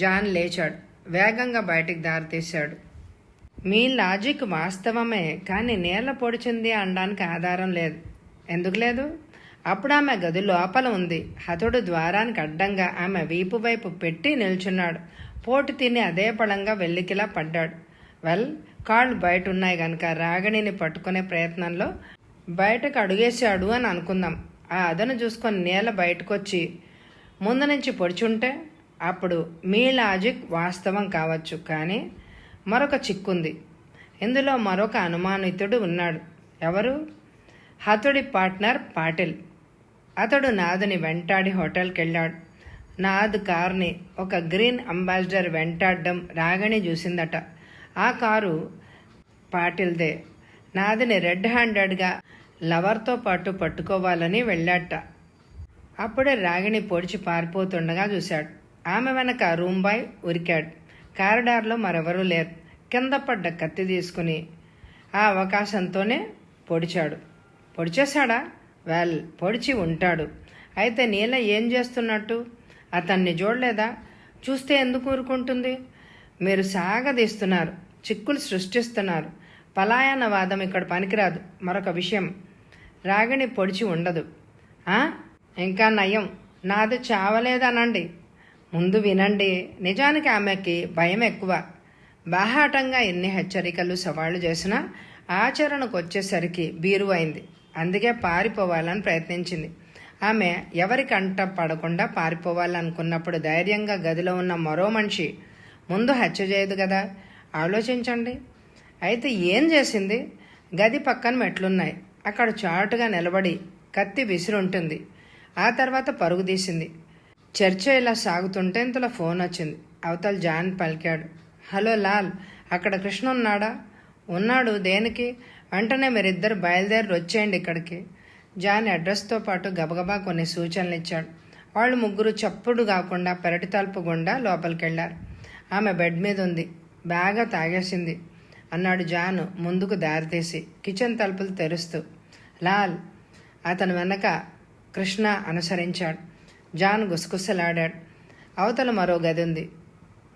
జాన్ లేచాడు, వేగంగా బయటికి దారితీశాడు. మీ లాజిక్ వాస్తవమే, కానీ నేల పొడిచింది అనడానికి ఆధారం లేదు. ఎందుకు లేదు? అప్పుడు ఆమె గది లోపల ఉంది. హతుడు ద్వారానికి అడ్డంగా ఆమె వీపు వైపు పెట్టి నిల్చున్నాడు. పోటు తిని అదే పళంగా వెల్లికిలా పడ్డాడు. వెల్, కాళ్ళు బయట ఉన్నాయి కనుక రాగిణిని పట్టుకునే ప్రయత్నంలో బయటకు అడుగేశాడు అని అనుకుందాం. ఆ అదను చూసుకొని నేల బయటకొచ్చి ముందు నుంచి పొడిచుంటే అప్పుడు మీ లాజిక్ వాస్తవం కావచ్చు. కానీ మరొక చిక్కుంది. ఇందులో మరొక అనుమానితుడు ఉన్నాడు. ఎవరు? హతుడి పార్ట్నర్ పాటిల్. అతడు నాదుని వెంటాడి హోటల్కి వెళ్ళాడు. నాద్ కార్ని ఒక గ్రీన్ అంబాసిడర్ వెంటాడడం రాగిణి చూసిందట. ఆ కారు పాటిల్దే. నాదిని రెడ్ హ్యాండెడ్గా లవర్తో పాటు పట్టుకోవాలని వెళ్ళాట. అప్పుడే రాగిణి పొడిచి పారిపోతుండగా చూశాడు. ఆమె వెనక రూమ్ బాయ్ ఉరికాడు. కారిడార్లో మరెవరూ లేరు. కింద పడ్డ కత్తి తీసుకుని ఆ అవకాశంతోనే పొడిచాడు. పొడిచేశాడా? వెల్, పొడిచి ఉంటాడు. అయితే నీల ఏం చేస్తున్నట్టు? అతన్ని చూడలేదా? చూస్తే ఎందుకు ఊరుకుంటుంది? మీరు సాగదీస్తున్నారు, చిక్కులు సృష్టిస్తున్నారు. పలాయనవాదం ఇక్కడ పనికిరాదు. మరొక విషయం, రాగిణి పొడిచి ఉండదు. ఇంకా నయం, నాది చావలేదనండి. ముందు వినండి. నిజానికి ఆమెకి భయం ఎక్కువ. బాహాటంగా ఎన్ని హెచ్చరికలు సవాళ్లు చేసినా ఆచరణకు వచ్చేసరికి బీరువైంది. అందుకే పారిపోవాలని ప్రయత్నించింది. ఆమె ఎవరి కంట పడకుండా పారిపోవాలనుకున్నప్పుడు ధైర్యంగా గదిలో ఉన్న మరో మనిషి ముందు హత్య చేయదు కదా. ఆలోచించండి. అయితే ఏం చేసింది? గది పక్కన మెట్లున్నాయి. అక్కడ చాటుగా నిలబడి కత్తి విసిరుంటుంది. ఆ తర్వాత పరుగు తీసింది. చర్చ ఇలా సాగుతుంటే ఇంతలో ఫోన్ వచ్చింది. అవతల జాన్ పలికాడు. హలో లాల్, అక్కడ కృష్ణ ఉన్నాడా? ఉన్నాడు. దేనికి? వెంటనే మీరిద్దరు బయలుదేరి వచ్చేయండి ఇక్కడికి. జాన్ అడ్రస్తో పాటు గబగబా కొన్ని సూచనలు ఇచ్చాడు. వాళ్ళు ముగ్గురు చప్పుడు కాకుండా పెరటి తలుపు గుండా లోపలికెళ్లారు. ఆమె బెడ్ మీద ఉంది, బాగా తాగేసింది అన్నాడు జాన్ ముందుకు దారితీసి, కిచెన్ తలుపులు తెరుస్తూ. లాల్ అతను వెనక కృష్ణ అనుసరించాడు. జాన్ గుసగుసలాడాడు. అవతల మరో గది ఉంది.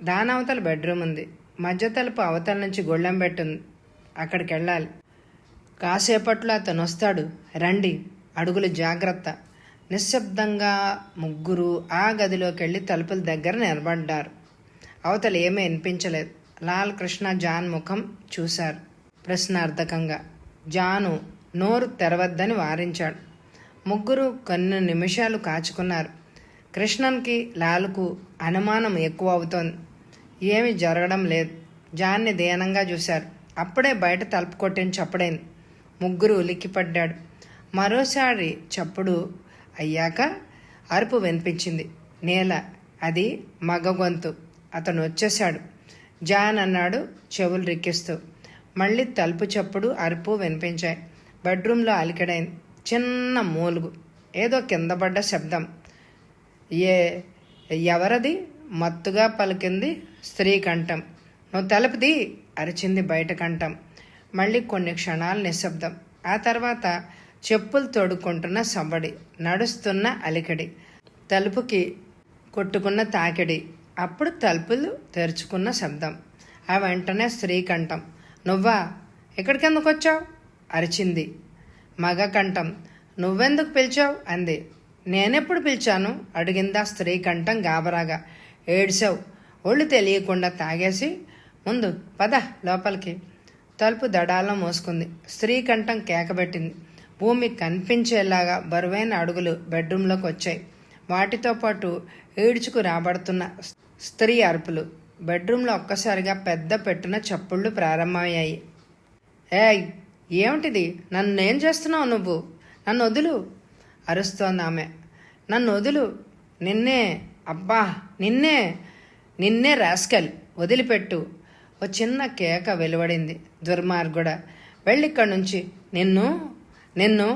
దాని అవతల బెడ్రూమ్ ఉంది. మధ్య తలుపు అవతల నుంచి గొళ్ళెం పెట్టుంది. అక్కడికి వెళ్ళాలి. కాసేపట్లో అతను వస్తాడు, రండి. అడుగులు జాగ్రత్త. నిశ్శబ్దంగా ముగ్గురు ఆ గదిలోకి వెళ్ళి తలుపుల దగ్గర నిలబడ్డారు. అవతల ఏమీ వినిపించలేదు. లాల్ కృష్ణ జాన్ ముఖం చూశారు ప్రశ్నార్థకంగా. జాను నోరు తెరవద్దని వారించాడు. ముగ్గురు కొన్ని నిమిషాలు కాచుకున్నారు. కృష్ణన్కి లాల్కు అనుమానం ఎక్కువ అవుతోంది. ఏమీ జరగడం లేదు. జాన్ని దీనంగా చూశారు. అప్పుడే బయట తలుపు కొట్టిన చప్పుడైంది. ముగ్గురు ఉలిక్కిపడ్డాడు. మరోసారి చప్పుడు అయ్యాక అరుపు వినిపించింది. నేల. అది మగ గొంతు. అతను వచ్చేశాడు, జాన్ అన్నాడు చెవులు రిక్కిస్తూ. మళ్ళీ తలుపు చప్పుడు అరుపు వినిపించాయి. బెడ్రూమ్లో అలికిడైంది. చిన్న మూలుగు. ఏదో కింద పడ్డ శబ్దం. ఎవరది? మత్తుగా పలికింది స్త్రీ కంఠం. నువ్వు తలుపుది అరిచింది బయట కంఠం. మళ్ళీ కొన్ని క్షణాలు నిశ్శబ్దం. ఆ తర్వాత చెప్పులు తొడుక్కుంటున్న సవ్వడి, నడుస్తున్న అలికిడి, తలుపుకి కొట్టుకున్న తాకిడి. అప్పుడు తలుపులు తెరుచుకున్న శబ్దం. ఆ వెంటనే స్త్రీ కంఠం. నువ్వా? ఎక్కడికెందుకు వచ్చావు అరిచింది. మగ కంఠం. నువ్వెందుకు పిలిచావు అంది. నేనెప్పుడు పిలిచాను అడిగిందా స్త్రీ కంఠం గాబరాగా. ఏడ్చావు. ఒళ్ళు తెలియకుండా తాగేసి ముందు పద లోపలికి. తలుపు దడాల్లో మోసుకుంది. స్త్రీ కంఠం కేకబెట్టింది. భూమి కనిపించేలాగా బరువైన అడుగులు బెడ్రూంలోకి వచ్చాయి. వాటితో పాటు ఈడ్చుకు రాబడుతున్న స్త్రీ అరుపులు. బెడ్రూంలో ఒక్కసారిగా పెద్ద పెట్టున చప్పుళ్ళు ప్రారంభమయ్యాయి. ఏయ్, ఏమిటిది? నన్నేం చేస్తున్నావు నువ్వు? నన్ను వదులు అరుస్తోంది ఆమె. నన్ను వదులు. నిన్నే. అబ్బా, నిన్నే నిన్నే రాస్కెల్, వదిలిపెట్టు. ఓ చిన్న కేక వెలువడింది. దుర్మార్గుడ, వెళ్ళిక్కడి నుంచి. నిన్ను నిన్ను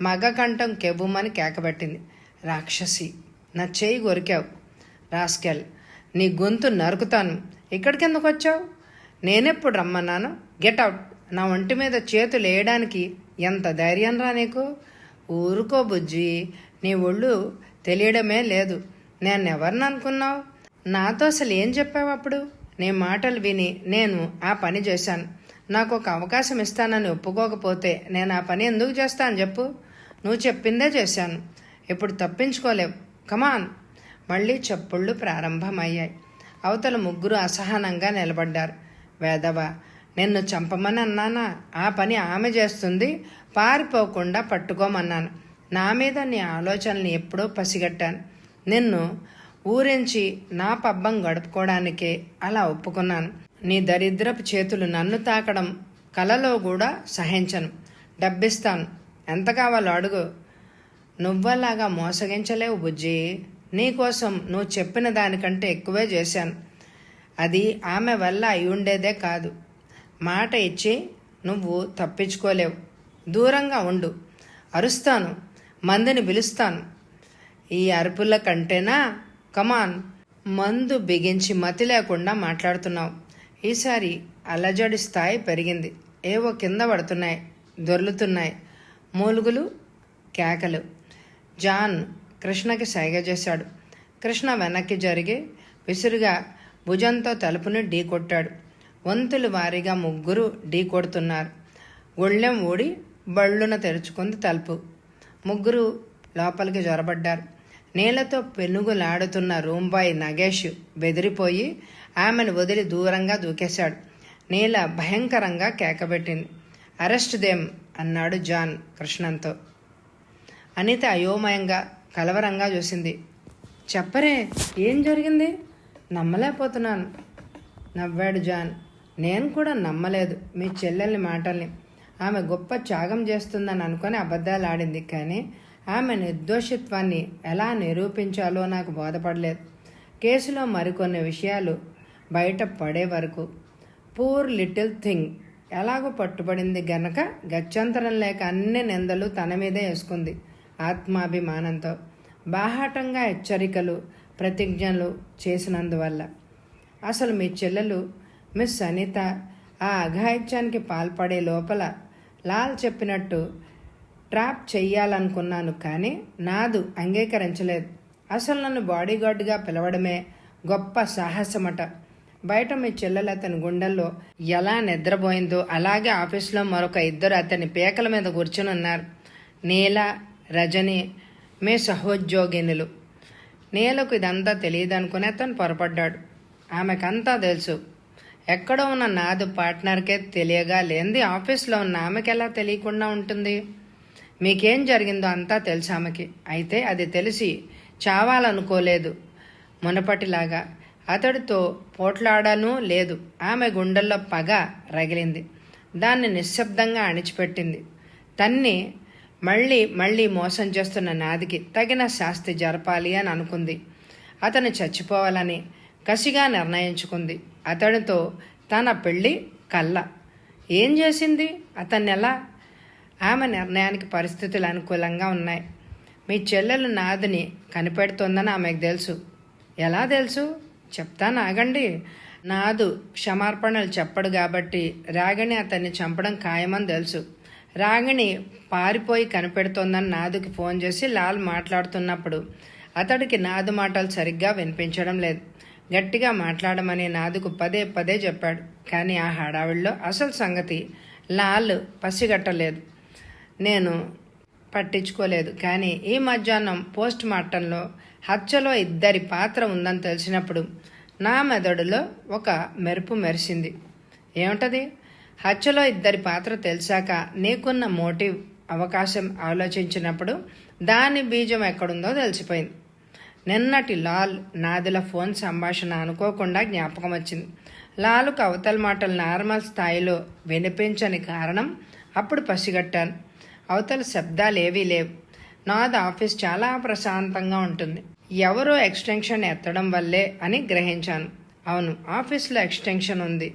మగ కంఠం కెవ్వుమని కేకబెట్టింది. రాక్షసి, నా చేయి కొరికావు. రాస్కెల్, నీ గొంతు నరుకుతాను. ఇక్కడికెందుకు వచ్చావు? నేనెప్పుడు రమ్మన్నాను? Get out. నా ఒంటి మీద చేతులు వేయడానికి ఎంత ధైర్యం రా నీకు? ఊరుకో బుజ్జి, నీ ఒళ్ళు తెలియడమే లేదు. నేనెవరిని అనుకున్నావు? నాతో అసలు ఏం చెప్పావు అప్పుడు? నీ మాటలు విని నేను ఆ పని చేశాను. నాకు ఒక అవకాశం ఇస్తానని ఒప్పుకోకపోతే నేను ఆ పని ఎందుకు చేస్తాను చెప్పు? నువ్వు చెప్పిందే చేశాను. ఇప్పుడు తప్పించుకోలేవు. కమాన్. మళ్ళీ చప్పుళ్ళు ప్రారంభమయ్యాయి. అవతల ముగ్గురు అసహనంగా నిలబడ్డారు. వేదవ, నిన్ను చంపమని అన్నానా? ఆ పని ఆమె చేస్తుంది. పారిపోకుండా పట్టుకోమన్నాను. నా మీద నీ ఆలోచనల్ని ఎప్పుడో పసిగట్టాను. నిన్ను ఊరించి నా పబ్బం గడుపుకోవడానికే అలా ఒప్పుకున్నాను. నీ దరిద్రపు చేతులు నన్ను తాకడం కలలో కూడా సహించను. డబ్బిస్తాను. ఎంత కావాలో అడుగు. నువ్వలాగా మోసగించలేవు బుజ్జి. నీకోసం నువ్వు చెప్పిన దానికంటే ఎక్కువే చేశాను. అది ఆమె వల్ల అయి ఉండేదే కాదు. మాట ఇచ్చి నువ్వు తప్పించుకోలేవు. దూరంగా ఉండు. అరుస్తాను, మందిని పిలుస్తాను. ఈ అరుపుల కంటేనా? కమాన్. మందు బిగించి మతి లేకుండా మాట్లాడుతున్నావు. ఈసారి అలజడి స్థాయి పెరిగింది. ఏవో కింద పడుతున్నాయి, దొర్లుతున్నాయి. మూలుగులు, కేకలు. జాన్ కృష్ణకి సైగ చేశాడు. కృష్ణ వెనక్కి జరిగి విసురుగా భుజంతో తలుపుని ఢీకొట్టాడు. వంతులు వారీగా ముగ్గురు ఢీకొడుతున్నారు. గొళ్ళెం ఊడి బళ్ళున తెరుచుకుంది తలుపు. ముగ్గురు లోపలికి జొరబడ్డారు. నీళ్లతో పెనుగులాడుతున్న రూంబాయ్ నగేష్ బెదిరిపోయి ఆమెను వదిలి దూరంగా దూకేశాడు. నీల భయంకరంగా కేకబెట్టింది. అరెస్ట్ దేమ్ అన్నాడు జాన్ కృష్ణంతో. అనిత అయోమయంగా కలవరంగా చూసింది. చెప్పరే, ఏం జరిగింది? నమ్మలేకపోతున్నాను నవ్వాడు జాన్. నేను కూడా నమ్మలేదు మీ చెల్లెల్ని మాటల్ని. ఆమె గొప్ప త్యాగం చేస్తుందని అనుకొని అబద్ధాలు ఆడింది. కానీ ఆమె నిర్దోషిత్వాన్ని ఎలా నిరూపించాలో నాకు బోధపడలేదు. కేసులో మరికొన్ని విషయాలు బయట పడే వరకు పూర్ లిటిల్ థింగ్ ఎలాగో పట్టుబడింది గనక గత్యంతరం లేక అన్ని నిందలు తన మీదే వేసుకుంది. ఆత్మాభిమానంతో బాహాటంగా హెచ్చరికలు ప్రతిజ్ఞలు చేసినందువల్ల. అసలు మీ చెల్లెలు మిస్ అనిత ఆ అఘాయిత్యానికి పాల్పడే లోపల లాల్ చెప్పినట్టు ట్రాప్ చెయ్యాలనుకున్నాను, కానీ నాదు అంగీకరించలేదు. అసలు నన్ను బాడీగార్డ్గా పిలవడమే గొప్ప సాహసమట. బయట మీ చెల్లెలు అతని గుండెల్లో ఎలా నిద్రపోయిందో అలాగే ఆఫీసులో మరొక ఇద్దరు అతని పీకల మీద కూర్చుని ఉన్నారు. నీల, రజని మీ సహోద్యోగినులు. నీలకు ఇదంతా తెలియదనుకుని అతను పొరపడ్డాడు. ఆమెకంతా తెలుసు. ఎక్కడో ఉన్న నాదు పార్ట్నర్కే తెలియగా లేనిది ఆఫీస్లో ఉన్న ఆమెకి ఎలా తెలియకుండా ఉంటుంది? మీకేం జరిగిందో అంతా తెలుసు ఆమెకి. అయితే అది తెలిసి చావాలనుకోలేదు. మునపటిలాగా అతడితో పోట్లాడనూ లేదు. ఆమె గుండెల్లో పగ రగిలింది. దాన్ని నిశ్శబ్దంగా అణిచిపెట్టింది. తన్ని మళ్ళీ మళ్ళీ మోసం చేస్తున్న నాదికి తగిన శాస్తి జరపాలి అని అనుకుంది. అతను చచ్చిపోవాలని కసిగా నిర్ణయించుకుంది. అతడితో తన పెళ్ళి కళ్ళ. ఏం చేసింది? అతన్నెలా? ఆమె నిర్ణయానికి పరిస్థితులు అనుకూలంగా ఉన్నాయి. మీ చెల్లెలు నాదిని కనిపెడుతోందని ఆమెకు తెలుసు. ఎలా తెలుసు? చెప్తాను, ఆగండి. నాదు క్షమార్పణలు చెప్పడు కాబట్టి రాగిణి అతన్ని చంపడం ఖాయమని తెలుసు. రాగిణి పారిపోయి కనిపెడుతోందని నాదుకి ఫోన్ చేసి లాల్ మాట్లాడుతున్నప్పుడు అతడికి నాదు మాటలు సరిగ్గా వినిపించడం లేదు. గట్టిగా మాట్లాడమని నాదుకు పదే పదే చెప్పాడు. కానీ ఆ హడావిడిలో అసలు సంగతి లాల్ పసిగట్టలేదు. నేను పట్టించుకోలేదు. కానీ ఈ మధ్యాహ్నం పోస్ట్ మార్టంలో హత్యలో ఇద్దరి పాత్ర ఉందని తెలిసినప్పుడు నా మెదడులో ఒక మెరుపు మెరిసింది. ఏమిటది? హత్యలో ఇద్దరి పాత్ర తెలిసాక నీకున్న మోటివ్ అవకాశం ఆలోచించినప్పుడు దాని బీజం ఎక్కడుందో తెలిసిపోయింది. నిన్నటి లాల్ నాదిల ఫోన్ సంభాషణ అనుకోకుండా జ్ఞాపకం వచ్చింది. లాలుకు అవతల మాటలు నార్మల్ స్థాయిలో వినిపించని కారణం అప్పుడు పసిగట్టాను. అవతల శబ్దాలు ఏవీ లేవు. నాది ఆఫీస్ చాలా ప్రశాంతంగా ఉంటుంది. ఎవరో ఎక్స్టెన్షన్ ఎత్తడం వల్లే అని గ్రహించాను. అవును, ఆఫీస్లో ఎక్స్టెన్షన్ ఉంది.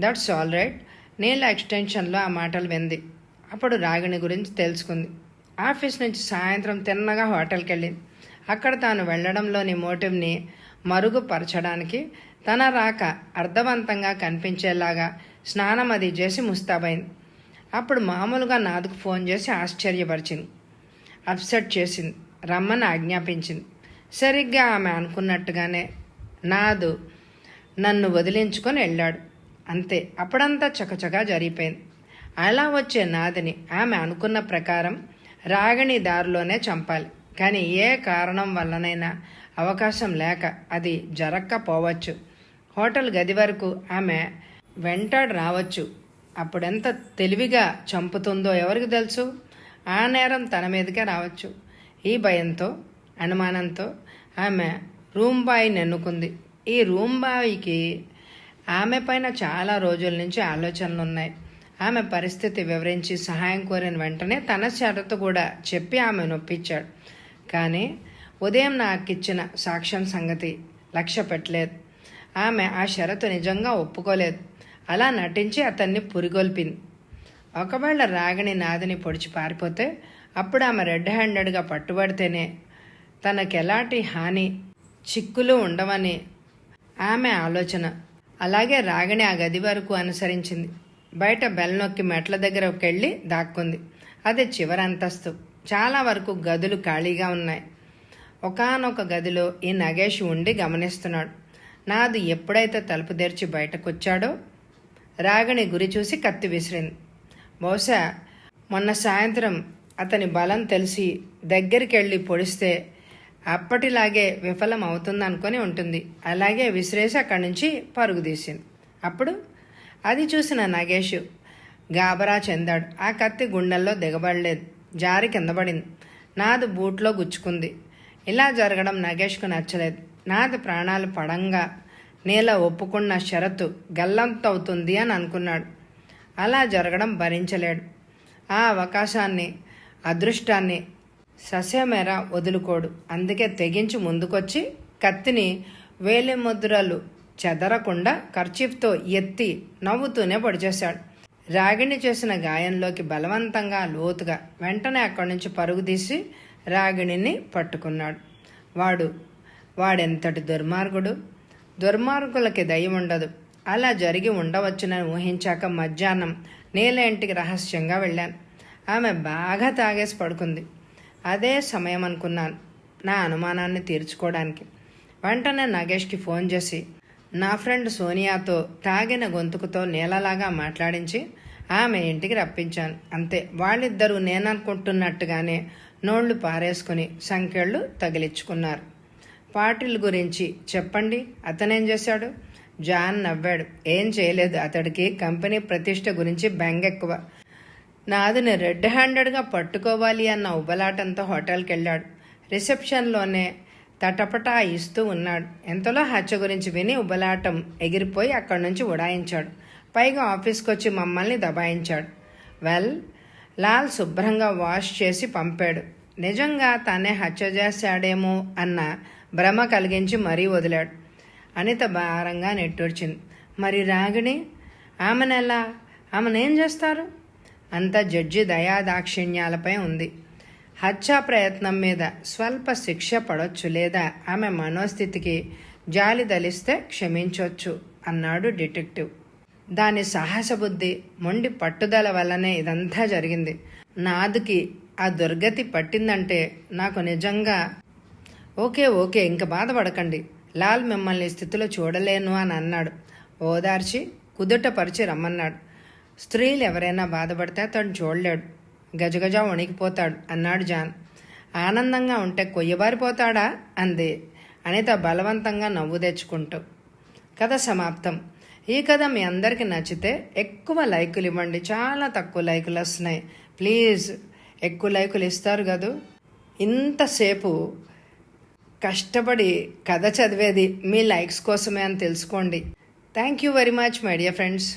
That's all right. నీళ్ళ ఎక్స్టెన్షన్లో ఆ మాటలు వింది. అప్పుడు రాగిణి గురించి తెలుసుకుంది. ఆఫీస్ నుంచి సాయంత్రం తిన్నగా హోటల్కి వెళ్ళింది. అక్కడ తాను వెళ్లడంలోని మోటివ్ని మరుగుపరచడానికి తన రాక అర్థవంతంగా కనిపించేలాగా స్నానం అది చేసి ముస్తాబైంది. అప్పుడు మామూలుగా నాదుకు ఫోన్ చేసి ఆశ్చర్యపరిచింది, అప్సెట్ చేసింది, రమ్మని ఆజ్ఞాపించింది. సరిగ్గా ఆమె అనుకున్నట్టుగానే నాదు నన్ను వదిలించుకొని వెళ్ళాడు. అంతే. అప్పుడంతా చకచకా జరిగిపోయింది. అలా వచ్చే నాదిని ఆమె అనుకున్న ప్రకారం రాగిణి దారిలోనే చంపాలి. కానీ ఏ కారణం వల్లనైనా అవకాశం లేక అది జరక్కపోవచ్చు. హోటల్ గది వరకు ఆమె వెంటాడి రావచ్చు. అప్పుడెంత తెలివిగా చంపుతుందో ఎవరికి తెలుసు? ఆ నేరం తన మీదకే రావచ్చు. ఈ భయంతో అనుమానంతో ఆమె రూమ్ బాయ్ని ఎన్నుకుంది. ఈ రూమ్ బాయ్కి ఆమె పైన చాలా రోజుల నుంచి ఆలోచనలు ఉన్నాయి. ఆమె పరిస్థితి వివరించి సహాయం కోరిన వెంటనే తన షరతు కూడా చెప్పి ఆమె నొప్పించాడు. కానీ ఉదయం నాకిచ్చిన సాక్ష్యం సంగతి లక్ష్య పెట్టలేదు. ఆమె ఆ షరతు నిజంగా ఒప్పుకోలేదు. అలా నటించి అతన్ని పురిగొల్పింది. ఒకవేళ రాగిణి నాదిని పొడిచి పారిపోతే అప్పుడు ఆమె రెడ్ హ్యాండెడ్గా పట్టుబడితేనే తనకెలాంటి హాని చిక్కులు ఉండవని ఆమె ఆలోచన. అలాగే రాగిణి ఆ గది వరకు అనుసరించింది. బయట బెల్ నొక్కి మెట్ల దగ్గరకు వెళ్ళి దాక్కుంది. అది చివరి అంతస్తు. చాలా వరకు గదులు ఖాళీగా ఉన్నాయి. ఒకానొక గదిలో ఈ నగేష్ ఉండి గమనిస్తున్నాడు. నాదు ఎప్పుడైతే తలుపు తెరిచి బయటకొచ్చాడో రాగిణి గురి చూసి కత్తి విసిరింది. బహుశా మొన్న సాయంత్రం అతని బలం తెలిసి దగ్గరికి వెళ్ళి పొడిస్తే అప్పటిలాగే విఫలం అవుతుందనుకొని ఉంటుంది. అలాగే విసిరేసి అక్కడి నుంచి పరుగు తీసింది. అప్పుడు అది చూసిన నగేష్ గాబరా చెందాడు. ఆ కత్తి గుండెల్లో దిగబడలేదు, జారి కింద పడింది. నాదు బూట్లో గుచ్చుకుంది. ఇలా జరగడం నగేష్కు నచ్చలేదు. నాదు ప్రాణాలు పడంగా నీల ఒప్పుకున్న షరతు గల్లంతవుతుంది అని అనుకున్నాడు. అలా జరగడం భరించలేడు. ఆ అవకాశాన్ని, అదృష్టాన్ని ససేమెర వదులుకోడు. అందుకే తెగించి ముందుకొచ్చి కత్తిని వేలిముద్రలు చెదరకుండా కర్చీఫ్తో ఎత్తి నవ్వుతూనే పొడిచేశాడు. రాగిణి చేసిన గాయంలోకి బలవంతంగా లోతుగా వెంటనే అక్కడి నుంచి పరుగు తీసి రాగిణిని పట్టుకున్నాడు. వాడెంతటి దుర్మార్గుడు! దుర్మార్గులకి దయ ఉండదు. అలా జరిగి ఉండవచ్చునని ఊహించాక మధ్యాహ్నం నీల ఇంటికి రహస్యంగా వెళ్ళాను. ఆమె బాగా తాగేసి పడుకుంది. అదే సమయం అనుకున్నాను నా అనుమానాన్ని తీర్చుకోవడానికి. వెంటనే నాగేష్కి ఫోన్ చేసి నా ఫ్రెండ్ సోనియాతో తాగిన గొంతుకుతో నీలలాగా మాట్లాడించి ఆమె ఇంటికి రప్పించాను. అంతే. వాళ్ళిద్దరూ నేననుకుంటున్నట్టుగానే నోళ్లు పారేసుకుని సంకెళ్ళు తగిలించుకున్నారు. పాటిల్ గురించి చెప్పండి, అతనేం చేశాడు? జాన్ నవ్వాడు. ఏం చేయలేదు. అతడికి కంపెనీ ప్రతిష్ట గురించి బెంగెక్కువ. నాదుని రెడ్ హ్యాండెడ్గా పట్టుకోవాలి అన్న ఉబలాటంతో హోటల్కి వెళ్ళాడు. రిసెప్షన్లోనే తటపటా ఇస్తూ ఉన్నాడు. ఎంతలో హత్య గురించి విని ఉబలాటం ఎగిరిపోయి అక్కడి నుంచి ఉడాయించాడు. పైగా ఆఫీస్కి వచ్చి మమ్మల్ని దబాయించాడు. లాల్ శుభ్రంగా వాష్ చేసి పంపాడు. నిజంగా తానే హత్య చేశాడేమో అన్న భ్రమ కలిగించి మరీ వదిలాడు. అనిత భారంగా నెట్టూర్చింది. మరి రాగిణి? ఆమెనేం చేస్తారు? అంతా జడ్జి దయాదాక్షిణ్యాలపై ఉంది. హత్యా ప్రయత్నం మీద స్వల్ప శిక్ష పడొచ్చు, లేదా ఆమె మనోస్థితికి జాలి దలిస్తే క్షమించవచ్చు అన్నాడు డిటెక్టివ్. దాని సాహసబుద్ధి, మొండి పట్టుదల వల్లనే ఇదంతా జరిగింది. నాదుకి ఆ దుర్గతి పట్టిందంటే నాకు నిజంగా ఓకే ఇంక బాధపడకండి. లాల్ మిమ్మల్ని స్థితిలో చూడలేను అని అన్నాడు. ఓదార్చి కుదుటపరిచి రమ్మన్నాడు. స్త్రీలు ఎవరైనా బాధపడితే అతడు చూడలేడు, గజగజ వణికిపోతాడు అన్నాడు జాన్. ఆనందంగా ఉంటే కొయ్యబారిపోతాడా అంది అనిత బలవంతంగా నవ్వు తెచ్చుకుంటూ. కథ సమాప్తం. ఈ కథ మీ అందరికీ నచ్చితే ఎక్కువ లైకులు ఇవ్వండి. చాలా తక్కువ లైకులు వస్తున్నాయి. ప్లీజ్ ఎక్కువ లైకులు ఇస్తారు కదూ. ఇంతసేపు కష్టపడి కథ చదివేది మీ లైక్స్ కోసమే అని తెలుసుకోండి. Thank you very much my dear friends.